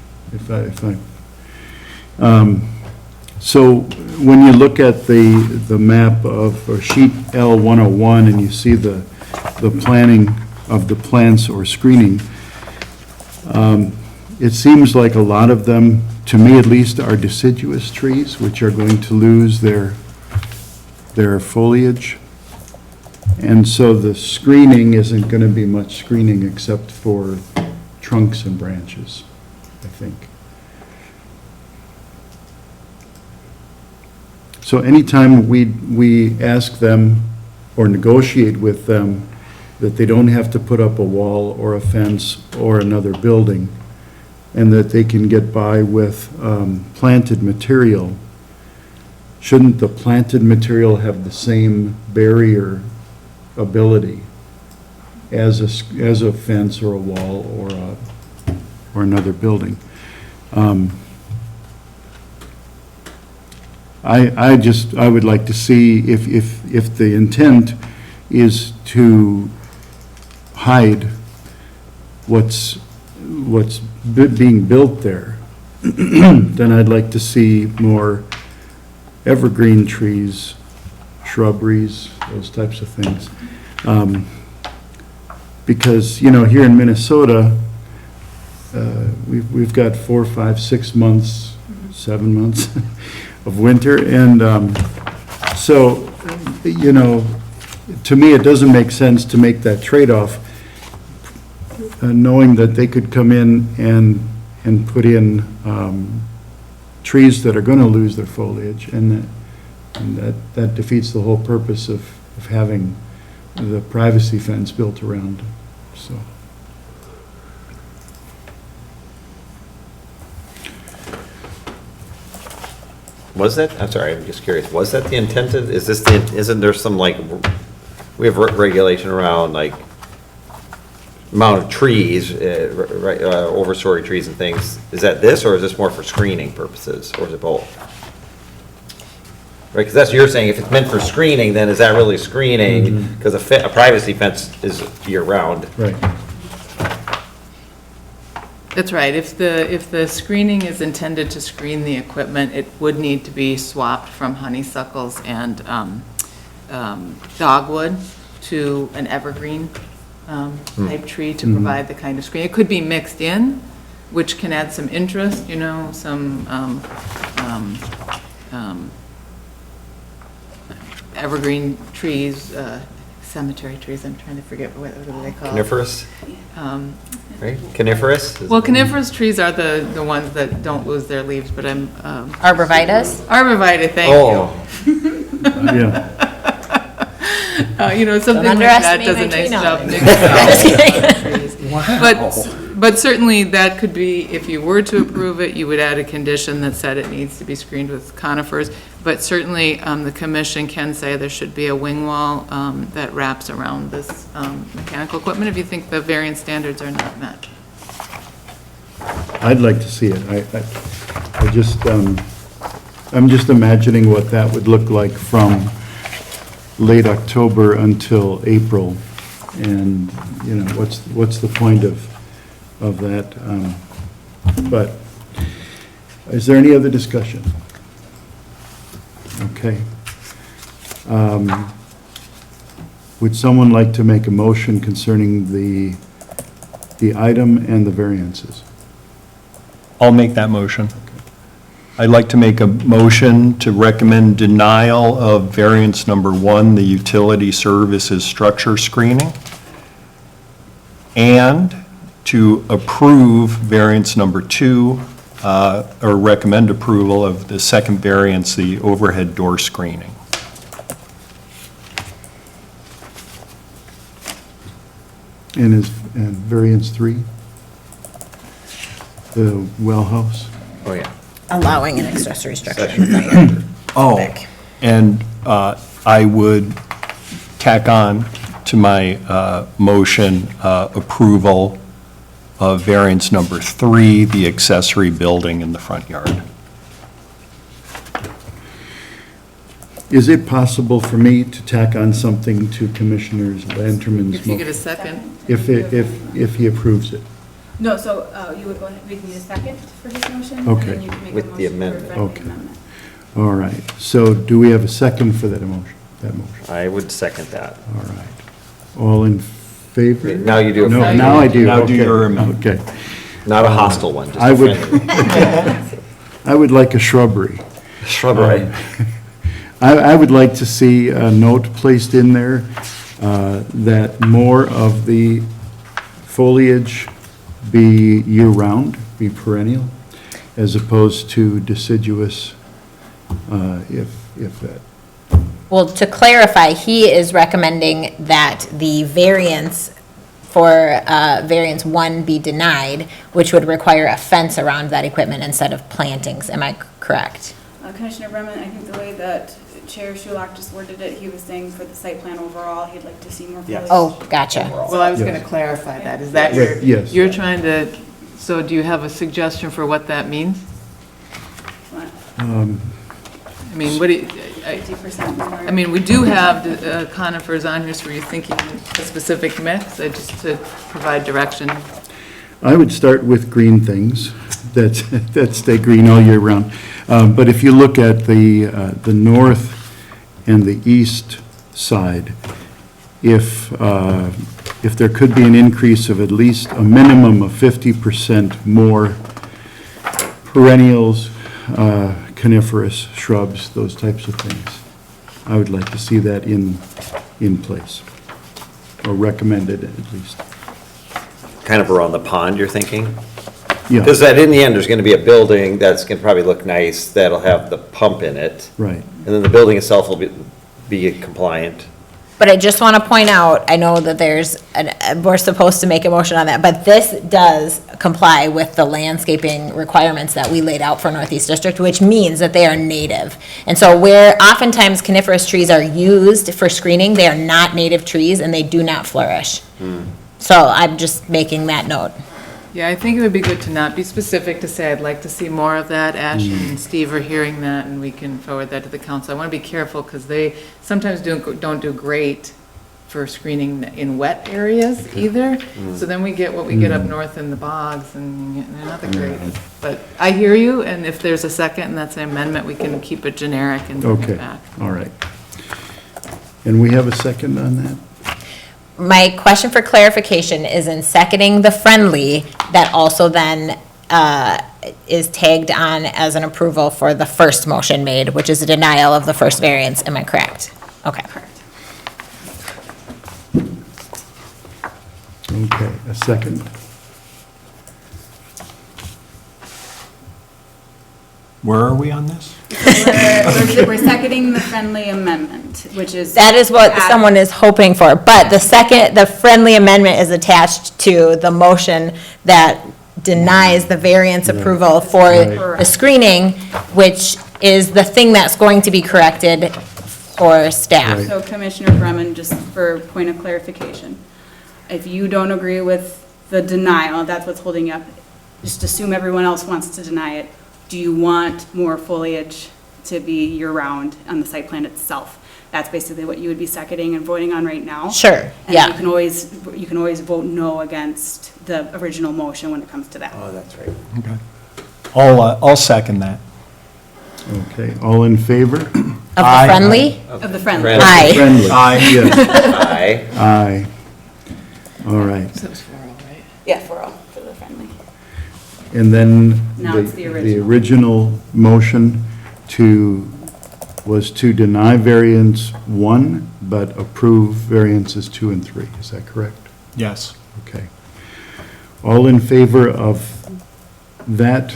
Speaker 4: So when you look at the map of, or sheet L101, and you see the planning of the plants or screening, it seems like a lot of them, to me at least, are deciduous trees, which are going to lose their foliage. And so the screening isn't going to be much screening except for trunks and branches, I think. So anytime we ask them or negotiate with them that they don't have to put up a wall or a fence or another building, and that they can get by with planted material. Shouldn't the planted material have the same barrier ability as a fence or a wall or another building? I would like to see if the intent is to hide what's being built there, then I'd like to see more evergreen trees, shrubberies, those types of things. Because, here in Minnesota, we've got 4, 5, 6 months, 7 months of winter, and so, to me, it doesn't make sense to make that trade-off, knowing that they could come in and put in trees that are going to lose their foliage, and that defeats the whole purpose of having the privacy fence built around, so.
Speaker 5: Was that, I'm sorry, I'm just curious, was that the intent of, isn't there some we have regulation around amount of trees, overstory trees and things. Is that this, or is this more for screening purposes, or is it both? Right, because that's what you're saying, if it's meant for screening, then is that really screening? Because a privacy fence is year-round.
Speaker 4: Right.
Speaker 2: That's right. If the screening is intended to screen the equipment, it would need to be swapped from honeysuckles and dogwood to an evergreen type tree to provide the kind of screen. It could be mixed in, which can add some interest, some evergreen trees, cemetery trees, I'm trying to forget what are they called.
Speaker 5: Coniferous? Right, coniferous?
Speaker 2: Well, coniferous trees are the ones that don't lose their leaves, but I'm,
Speaker 1: Arborvitae?
Speaker 2: arborvitae, thank you.
Speaker 4: Yeah.
Speaker 2: Something like that does a nice job mixing trees. But certainly that could be, if you were to approve it, you would add a condition that said it needs to be screened with conifers. But certainly, the commission can say there should be a wing wall that wraps around this mechanical equipment if you think the variance standards are not met.
Speaker 4: I'd like to see it. I'm just imagining what that would look like from late October until April. And, what's the point of that? But is there any other discussion? Okay. Would someone like to make a motion concerning the item and the variances?
Speaker 7: I'll make that motion. I'd like to make a motion to recommend denial of variance number 1, the utility services structure screening, and to approve variance number 2, or recommend approval of the second variance, the overhead door screening.
Speaker 4: And variance 3? The well house?
Speaker 5: Oh, yeah.
Speaker 1: Allowing an accessory structure.
Speaker 7: Oh, and I would tack on to my motion approval of variance number 3, the accessory building in the front yard.
Speaker 4: Is it possible for me to tack on something to Commissioner Lanterman's
Speaker 2: If you get a
Speaker 4: motion?
Speaker 2: second.
Speaker 4: If he approves it?
Speaker 6: No, so you would go ahead, we can need a second for his motion?
Speaker 4: Okay.
Speaker 6: And then you can make a
Speaker 5: With the
Speaker 6: motion for
Speaker 5: amendment.
Speaker 6: friendly
Speaker 4: Okay.
Speaker 6: amendment.
Speaker 4: All right, so do we have a second for that motion?
Speaker 5: I would second that.
Speaker 4: All right. All in favor?
Speaker 5: Now you do a
Speaker 4: No,
Speaker 5: friendly.
Speaker 4: now I do.
Speaker 7: Now do
Speaker 4: Okay.
Speaker 7: your amendment.
Speaker 4: Okay.
Speaker 5: Not a hostile one, just
Speaker 4: I
Speaker 5: a
Speaker 4: would-
Speaker 5: friendly.
Speaker 4: I would like a shrubbery.
Speaker 5: Shrubbery.
Speaker 4: I would like to see a note placed in there that more of the foliage be year-round, be perennial, as opposed to deciduous, if that.
Speaker 1: Well, to clarify, he is recommending that the variance for variance 1 be denied, which would require a fence around that equipment instead of plantings. Am I correct?
Speaker 6: Commissioner Bremen, I think the way that Chair Schulak just worded it, he was saying for the site plan overall, he'd like to see more foliage.
Speaker 1: Oh, gotcha.
Speaker 2: Well, I was going to
Speaker 4: Yes.
Speaker 2: clarify that. Is that
Speaker 4: Right, yes.
Speaker 2: you're trying to, so do you have a suggestion for what that means? I mean, what do you,
Speaker 6: 50% more.
Speaker 2: I mean, we do have conifers on here, so were you thinking a specific mix, just to provide direction?
Speaker 4: I would start with green things that stay green all year round. But if you look at the north and the east side, if there could be an increase of at least a minimum of 50% more perennials, coniferous shrubs, those types of things, I would like to see that in place, or recommended at least.
Speaker 5: Kind of around the pond, you're thinking?
Speaker 4: Yeah,
Speaker 5: Because that, in the end, there's gonna be a building that's gonna probably look nice, that'll have the pump in it,
Speaker 4: right.
Speaker 5: and then the building itself will be compliant.
Speaker 1: But I just want to point out, I know that we're supposed to make a motion on that, but this does comply with the landscaping requirements that we laid out for Northeast District, which means that they are native. And so where oftentimes coniferous trees are used for screening, they are not native trees and they do not flourish. So I'm just making that note.
Speaker 2: Yeah, I think it would be good to not be specific, to say, I'd like to see more of that. Ash and Steve are hearing that, and we can forward that to the council. I want to be careful, because they sometimes don't do great for screening in wet areas either. So then we get what we get up north in the bogs, and they're not the greatest. But I hear you, and if there's a second, and that's an amendment, we can keep it generic and bring
Speaker 4: Okay,
Speaker 2: it back.
Speaker 4: all right. And we have a second on that?
Speaker 1: My question for clarification is in seconding the friendly, that also then is tagged on as an approval for the first motion made, which is a denial of the first variance. Am I correct? Okay.
Speaker 4: Okay, a second.
Speaker 7: Where are we on this?
Speaker 6: We're seconding the friendly amendment, which is.
Speaker 1: That is what
Speaker 6: add-
Speaker 1: someone is hoping for, but the friendly amendment is attached to the motion that denies the variance approval for
Speaker 4: Right.
Speaker 1: the screening, which is the thing that's going to be corrected for staff.
Speaker 4: Right.
Speaker 6: So Commissioner Bremen, just for point of clarification, if you don't agree with the denial, if that's what's holding you up, just assume everyone else wants to deny it. Do you want more foliage to be year-round on the site plan itself? That's basically what you would be seconding and voting on right now.
Speaker 1: Sure,
Speaker 6: And
Speaker 1: yeah.
Speaker 6: you can always vote no against the original motion when it comes to that.
Speaker 5: Oh, that's right.
Speaker 7: Okay. I'll second that.
Speaker 4: Okay, all in favor?
Speaker 1: Of the
Speaker 7: Aye.
Speaker 1: friendly?
Speaker 6: Of the friendly.
Speaker 5: Friendly.
Speaker 1: Aye.
Speaker 4: Friendly.
Speaker 7: Aye.
Speaker 4: Yes,
Speaker 5: Aye.
Speaker 4: aye. All right,
Speaker 2: So it's 4-0, right?
Speaker 6: Yeah, for all, for the friendly.
Speaker 4: and then
Speaker 6: Now it's the
Speaker 4: the
Speaker 6: original.
Speaker 4: original motion was to deny variance 1, but approve variances 2 and 3. Is that correct?
Speaker 7: Yes.
Speaker 4: Okay. All in favor of that?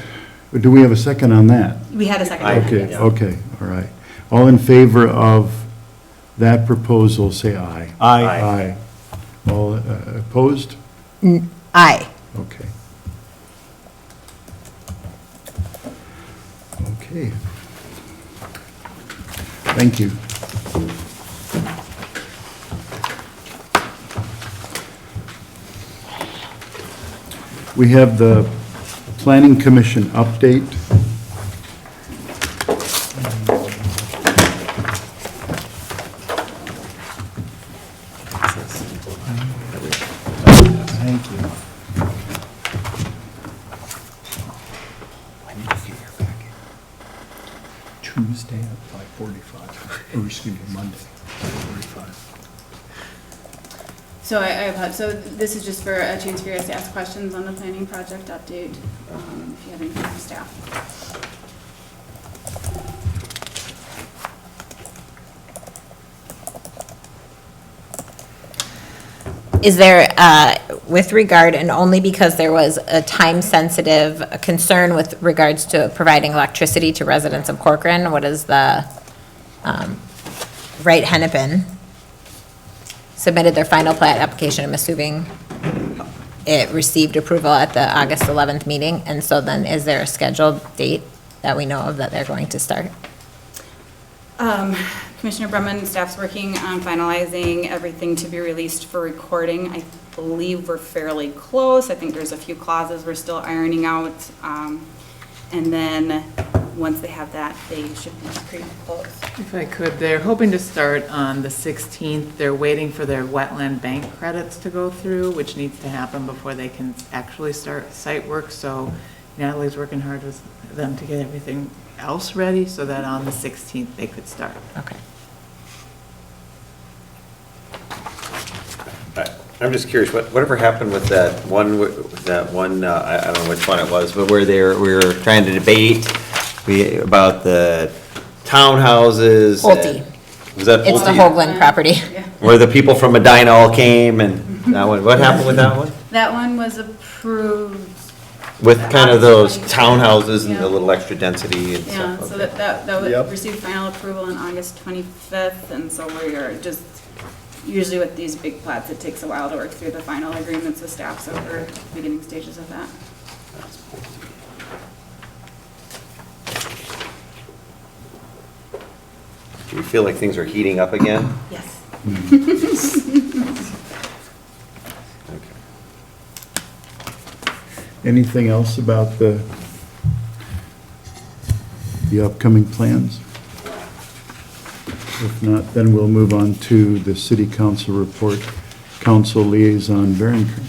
Speaker 4: Do we have a second on that?
Speaker 6: We had a second.
Speaker 5: Aye.
Speaker 4: Okay,
Speaker 5: Yeah.
Speaker 4: okay, all right. All in favor of that proposal, say aye.
Speaker 7: Aye.
Speaker 4: Aye. All opposed?
Speaker 1: Aye.
Speaker 4: Okay. Okay. Thank you. We have the Planning Commission update.
Speaker 7: Thank you. Tuesday at 5:45, or excuse me, Monday, 5:45.
Speaker 6: So so this is just for a chance for you guys to ask questions on the planning project update, if you have anything from staff.
Speaker 1: Is there, with regard, and only because there was a time-sensitive concern with regards to providing electricity to residents of Corcoran, what is the Wright Hennepin submitted their final plat application, I'm assuming it received approval at the August 11th meeting, and so then is there a scheduled date that we know of that they're going to start?
Speaker 6: Commissioner Brumman, staff's working on finalizing everything to be released for recording. I believe we're fairly close. I think there's a few clauses we're still ironing out. And then, once they have that, they should be pretty close.
Speaker 2: If I could, they're hoping to start on the 16th. They're waiting for their wetland bank credits to go through, which needs to happen before they can actually start site work. So Natalie's working hard with them to get everything else ready so that on the 16th they could start.
Speaker 1: Okay.
Speaker 5: I'm just curious, whatever happened with that one, I don't know which one it was, but where we were trying to debate about the townhouses.
Speaker 1: Pulte.
Speaker 5: Was that Pulte?
Speaker 1: It's the Hoagland property.
Speaker 5: Where the people from Medina all came and that one, what happened with that one?
Speaker 6: That one was approved.
Speaker 5: With kind of those townhouses and the little extra density and
Speaker 6: Yeah,
Speaker 5: stuff.
Speaker 6: so that
Speaker 7: Yep.
Speaker 6: received final approval on August 25th, and so we are just, usually with these big plats, it takes a while to work through the final agreements with staff, so we're beginning stages of that.
Speaker 5: Do you feel like things are heating up again?
Speaker 6: Yes.
Speaker 4: Anything else about the upcoming plans? If not, then we'll move on to the city council report. Council liaison Barrington.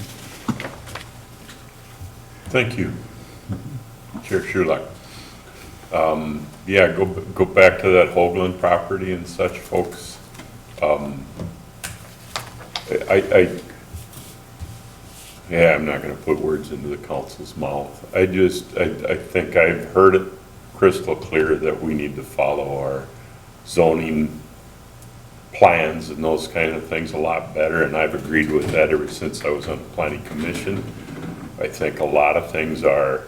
Speaker 9: Thank you, Chair Schulak. Yeah, go back to that Hoagland property and such, folks. Yeah, I'm not gonna put words into the council's mouth. I think I've heard it crystal clear that we need to follow our zoning plans and those kind of things a lot better, and I've agreed with that ever since I was on the planning commission. I think a lot of things are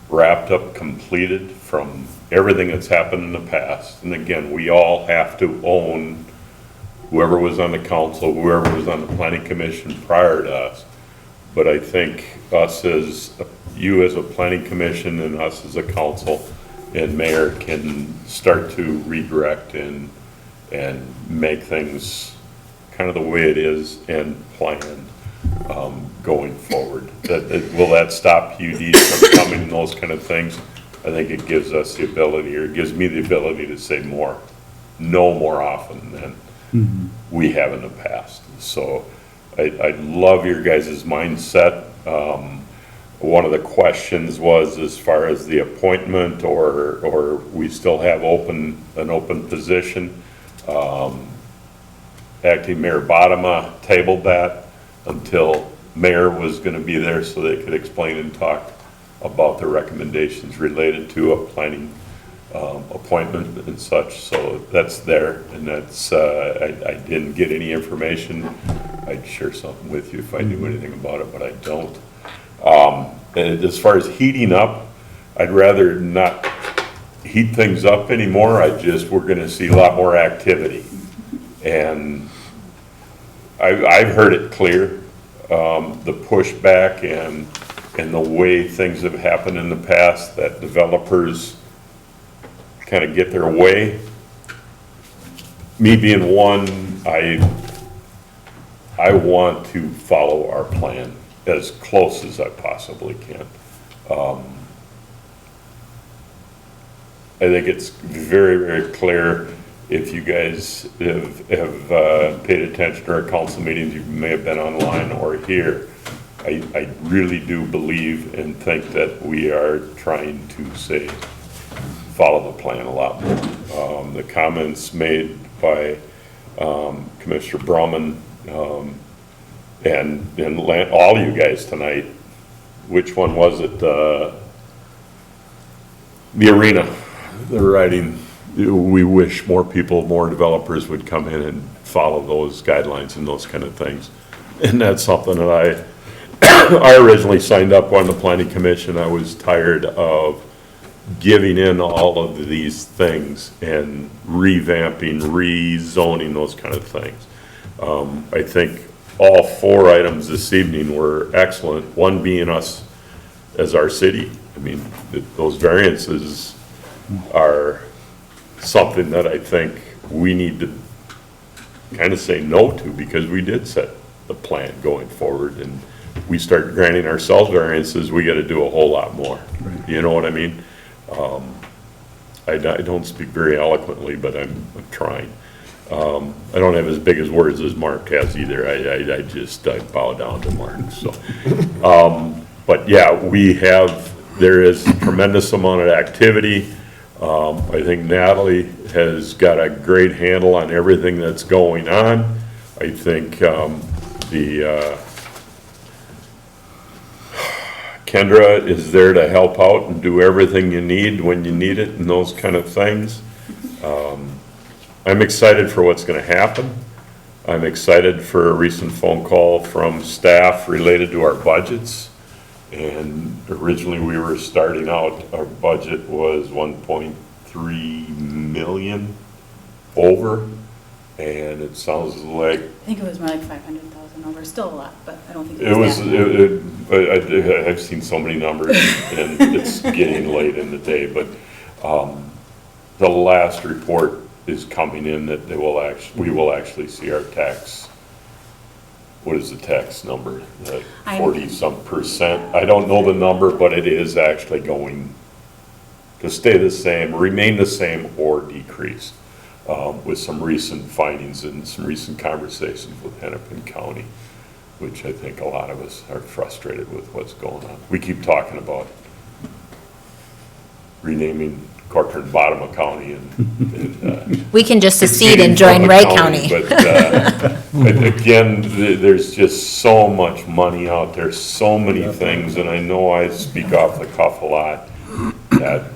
Speaker 9: wrapped up, completed from everything that's happened in the past. And again, we all have to own, whoever was on the council, whoever was on the planning commission prior to us. But I think you as a planning commission and us as a council and mayor can start to redirect and make things kind of the way it is and planned going forward. Will that stop PUDs from coming and those kind of things? I think it gives us the ability, or it gives me the ability to say no more often than we have in the past. So I love your guys' mindset. One of the questions was as far as the appointment or we still have an open position. Acting Mayor Bottoма tabled that until Mayor was going to be there so they could explain and talk about the recommendations related to a planning appointment and such. So that's there, and that's I didn't get any information. I'd share something with you if I knew anything about it, but I don't. And as far as heating up, I'd rather not heat things up anymore. We're going to see a lot more activity, and I've heard it clear, the pushback and the way things have happened in the past, that developers kind of get their way. Me being one, I want to follow our plan as close as I possibly can. I think it's very, very clear. If you guys have paid attention to our council meetings, you may have been online or here. I really do believe and think that we are trying to follow the plan a lot more. The comments made by Commissioner Brumman and all you guys tonight, which one was it? The arena, the writing. We wish more developers would come in and follow those guidelines and those kind of things. And that's something that I originally signed up on the planning commission. I was tired of giving in all of these things and revamping, rezoning, those kind of things. I think all 4 items this evening were excellent, one being us as our city. I mean, those variances are something that I think we need to kind of say no to, because we did set the plan going forward, and we start granting ourselves variances, we got to do a whole lot more. You know what I mean? I don't speak very eloquently, but I'm trying. I don't have as big as words as Mark has either. I bow down to Mark, so. But yeah, there is a tremendous amount of activity. I think Natalie has got a great handle on everything that's going on. I think, Kendra is there to help out and do everything you need when you need it and those kind of things. I'm excited for what's gonna happen. I'm excited for a recent phone call from staff related to our budgets. And originally we were starting out, our budget was 1.3 million over. And it sounds like
Speaker 6: I think it was more like 500,000 over, still a lot, but I don't think
Speaker 9: it was,
Speaker 6: that.
Speaker 9: I've seen so many numbers and it's getting late in the day, but, the last report is coming in that we will actually see our tax. What is the tax number? 40-some%. I don't know the number, but it is actually going to stay the same, remain the same, or decrease, with some recent findings and some recent conversations with Hennepin County, which I think a lot of us are frustrated with what's going on. We keep talking about renaming Corcoran Bottom County and
Speaker 1: We can just secede and join Wright County.
Speaker 9: But again, there's just so much money out there, so many things, and I know I speak off the cuff a lot, that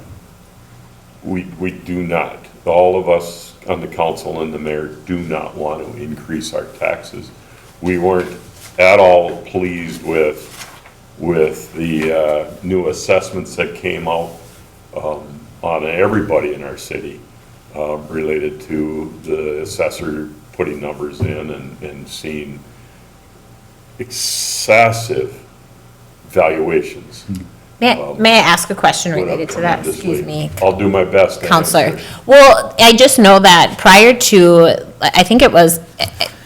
Speaker 9: we do not, all of us on the council and the mayor do not want to increase our taxes. We weren't at all pleased with the new assessments that came out on everybody in our city, related to the assessor putting numbers in and seeing excessive valuations.
Speaker 1: May I ask a question related to that? Excuse me.
Speaker 9: I'll do my best to
Speaker 1: Counselor.
Speaker 9: answer.
Speaker 1: Well, I just know that prior to, I think it was,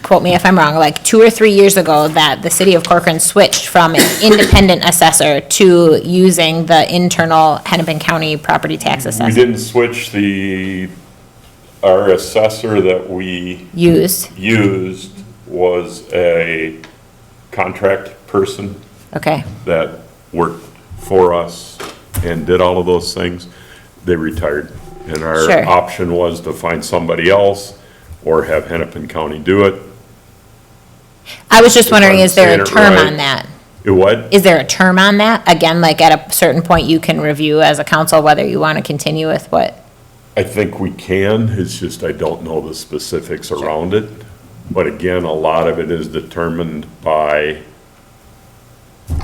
Speaker 1: quote me if I'm wrong, like 2 or 3 years ago, that the city of Corcoran switched from an independent assessor to using the internal Hennepin County property tax
Speaker 9: We
Speaker 1: assessor.
Speaker 9: didn't switch our assessor that we used was a contract person
Speaker 1: Okay,
Speaker 9: that worked for us and did all of those things. They retired. And our
Speaker 1: Sure.
Speaker 9: option was to find somebody else or have Hennepin County do it.
Speaker 1: I was just
Speaker 9: If
Speaker 1: wondering,
Speaker 9: I'm
Speaker 1: is there
Speaker 9: saying
Speaker 1: a
Speaker 9: it
Speaker 1: term
Speaker 9: right.
Speaker 1: on that?
Speaker 9: What?
Speaker 1: Is there a term on that? Again, like at a certain point, you can review as a council whether you want to continue with what?
Speaker 9: I think we can, it's just I don't know the specifics around it. But again, a lot of it is determined by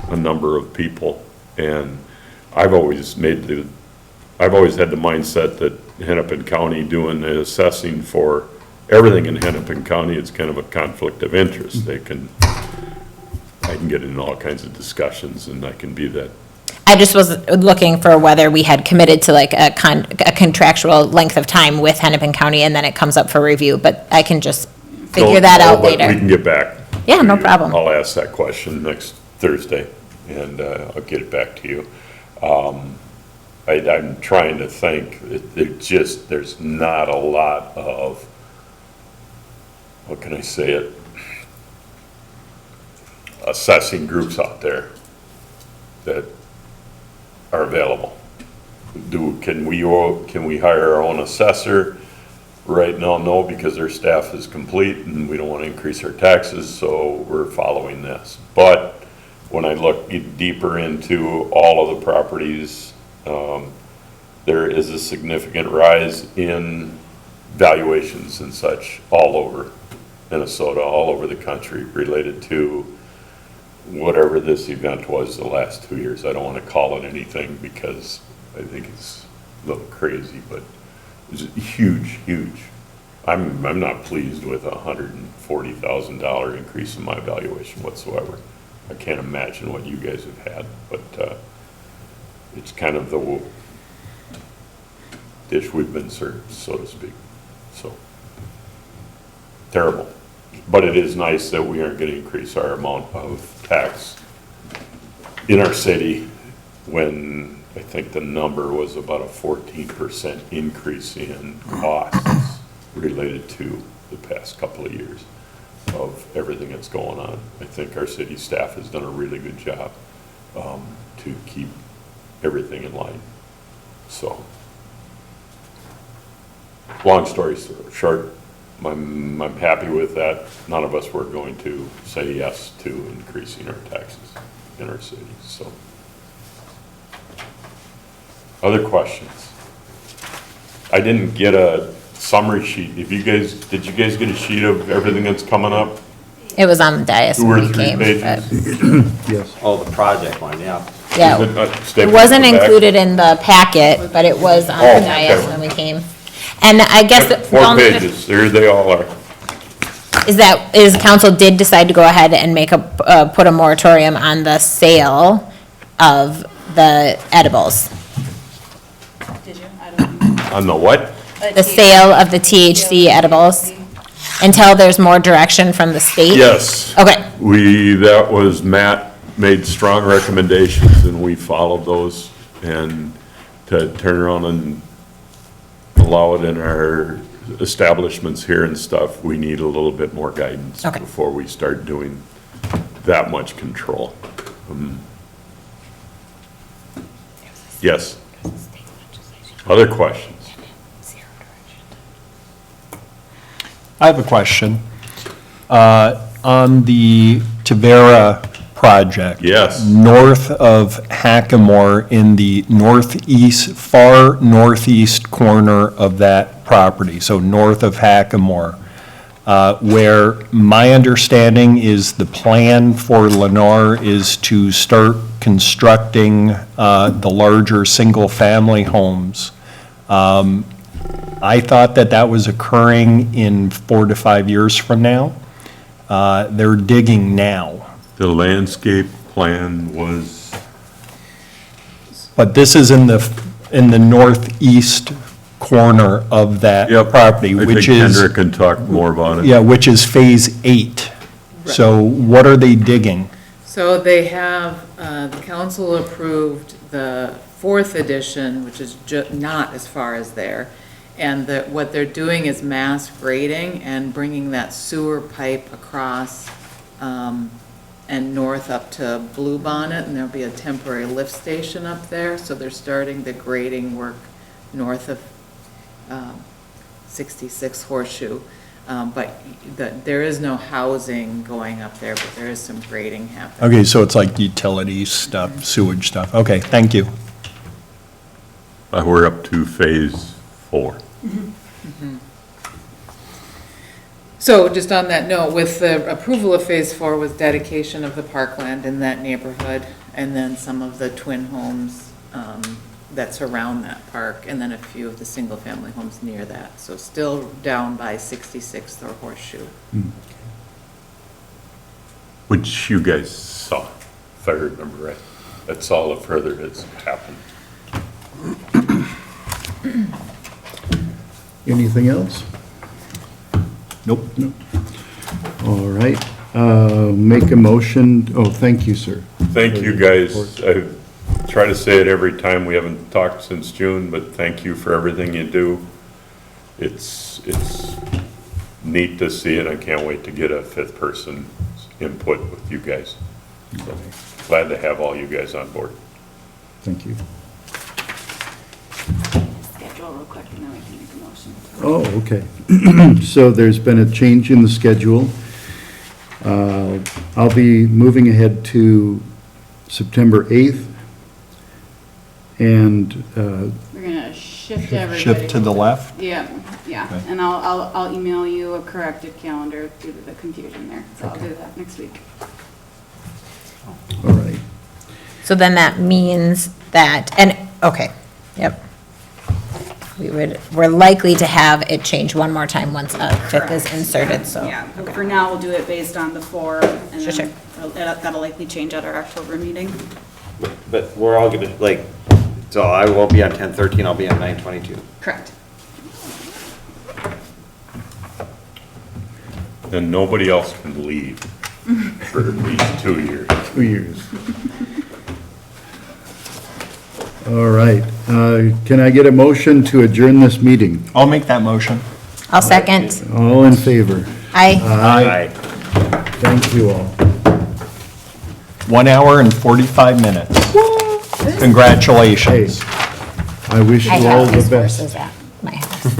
Speaker 9: a number of people. And I've always had the mindset that Hennepin County doing the assessing for everything in Hennepin County, it's kind of a conflict of interest. I can get in all kinds of discussions and I can be that.
Speaker 1: I just was looking for whether we had committed to like a contractual length of time with Hennepin County and then it comes up for review, but I can just figure that out
Speaker 9: But we
Speaker 1: later.
Speaker 9: can get back.
Speaker 1: Yeah,
Speaker 9: to
Speaker 1: no
Speaker 9: you.
Speaker 1: problem.
Speaker 9: I'll ask that question next Thursday and I'll get it back to you. I'm trying to think, there's not a lot of, what can I say it? Assessing groups out there that are available. Can we hire our own assessor? Right now, no, because their staff is complete and we don't want to increase our taxes, so we're following this. But when I look deeper into all of the properties, there is a significant rise in valuations and such all over Minnesota, all over the country, related to whatever this event was the last 2 years. I don't want to call it anything because I think it's little crazy, but it's huge, huge. I'm not pleased with a $140,000 increase in my valuation whatsoever. I can't imagine what you guys have had, but it's kind of the dish we've been served, so to speak. So, terrible. But it is nice that we aren't going to increase our amount of tax in our city when I think the number was about a 14% increase in costs related to the past couple of years of everything that's going on. I think our city staff has done a really good job to keep everything in line. So, long story short, I'm happy with that. None of us were going to say yes to increasing our taxes in our city, so. Other questions? I didn't get a summary sheet. Did you guys get a sheet of everything that's coming up?
Speaker 1: It was on the dais
Speaker 9: 2 or
Speaker 1: when we
Speaker 9: 3
Speaker 1: came.
Speaker 9: pages?
Speaker 4: Yes.
Speaker 5: Oh, the project one, yeah.
Speaker 1: Yeah,
Speaker 9: Is it
Speaker 1: it
Speaker 9: stapled
Speaker 1: wasn't
Speaker 9: to the back?
Speaker 1: included in the packet, but it was on
Speaker 9: Oh,
Speaker 1: the dais
Speaker 9: okay.
Speaker 1: when we came. And I guess. the
Speaker 9: 4
Speaker 1: only-
Speaker 9: pages, there they all are.
Speaker 1: Is council did decide to go ahead and make put a moratorium on the sale of the edibles.
Speaker 6: Did you? I don't know.
Speaker 9: On the what?
Speaker 1: The sale of the THC edibles until there's more direction from the state?
Speaker 9: Yes.
Speaker 1: Okay,
Speaker 9: Matt made strong recommendations and we followed those, and to turn around and allow it in our establishments here and stuff, we need a little bit more guidance
Speaker 1: Okay.
Speaker 9: before we start doing that much control. Yes. Other questions?
Speaker 7: I have a question. On the Tavera project.
Speaker 9: Yes.
Speaker 7: North of Hackamore, in the far northeast corner of that property, so north of Hackamore, where my understanding is the plan for Lenore is to start constructing the larger single-family homes. I thought that was occurring in 4 to 5 years from now. They're digging now.
Speaker 9: The landscape plan was,
Speaker 7: But this is in the northeast corner of that
Speaker 9: yep.
Speaker 7: property,
Speaker 9: I think
Speaker 7: which is,
Speaker 9: Kendra can talk more about it.
Speaker 7: yeah, which is Phase 8. So what are they digging?
Speaker 2: So they have, the council approved the 4th edition, which is not as far as there. And what they're doing is mass grading and bringing that sewer pipe across and north up to Blue Bonnet, and there'll be a temporary lift station up there. So they're starting the grading work north of 66 Horseshoe. But there is no housing going up there, but there is some grading happening.
Speaker 7: Okay, so it's like utility stuff, sewage stuff. Okay, thank you.
Speaker 9: We're up to Phase 4.
Speaker 2: So just on that note, with the approval of Phase 4 was dedication of the parkland in that neighborhood, and then some of the twin homes that surround that park, and then a few of the single-family homes near that. So still down by 66th or Horseshoe.
Speaker 9: Which you guys saw, if I remember right. That's all the further that's happened.
Speaker 4: Anything else?
Speaker 7: Nope.
Speaker 4: All right, make a motion, thank you, sir.
Speaker 9: Thank you, guys. I try to say it every time. We haven't talked since June, but thank you for everything you do. It's neat to see it. I can't wait to get a 5th person's input with you guys. So glad to have all you guys on board.
Speaker 4: Thank you.
Speaker 6: Schedule real quick and then we can make a motion.
Speaker 4: Oh, okay. So there's been a change in the schedule. I'll be moving ahead to September 8th. And,
Speaker 6: We're gonna shift everybody.
Speaker 7: Shift to the left?
Speaker 6: Yeah,
Speaker 7: Okay.
Speaker 6: and I'll email you a corrected calendar due to the confusion there, so I'll do that next week.
Speaker 4: all right.
Speaker 1: so then that means that, and, okay, yep. we're likely to have it change one more time once a fifth is inserted, so.
Speaker 6: Yeah, but for now, we'll do it based on the 4, and
Speaker 1: Sure,
Speaker 6: then that'll likely change at our October meeting.
Speaker 5: But we're all gonna, like, so I won't be on 10/13, I'll be on 9/22.
Speaker 6: Correct.
Speaker 9: And nobody else can leave for at least 2 years.
Speaker 4: 2 years. All right, can I get a motion to adjourn this meeting?
Speaker 7: I'll make that motion.
Speaker 1: I'll second.
Speaker 4: All in favor?
Speaker 1: Aye.
Speaker 5: Aye.
Speaker 4: Thank you all.
Speaker 7: 1 hour and 45 minutes. Congratulations.
Speaker 4: I wish
Speaker 1: I
Speaker 4: you all
Speaker 1: have
Speaker 4: the
Speaker 1: these
Speaker 4: best.
Speaker 1: horses at my house.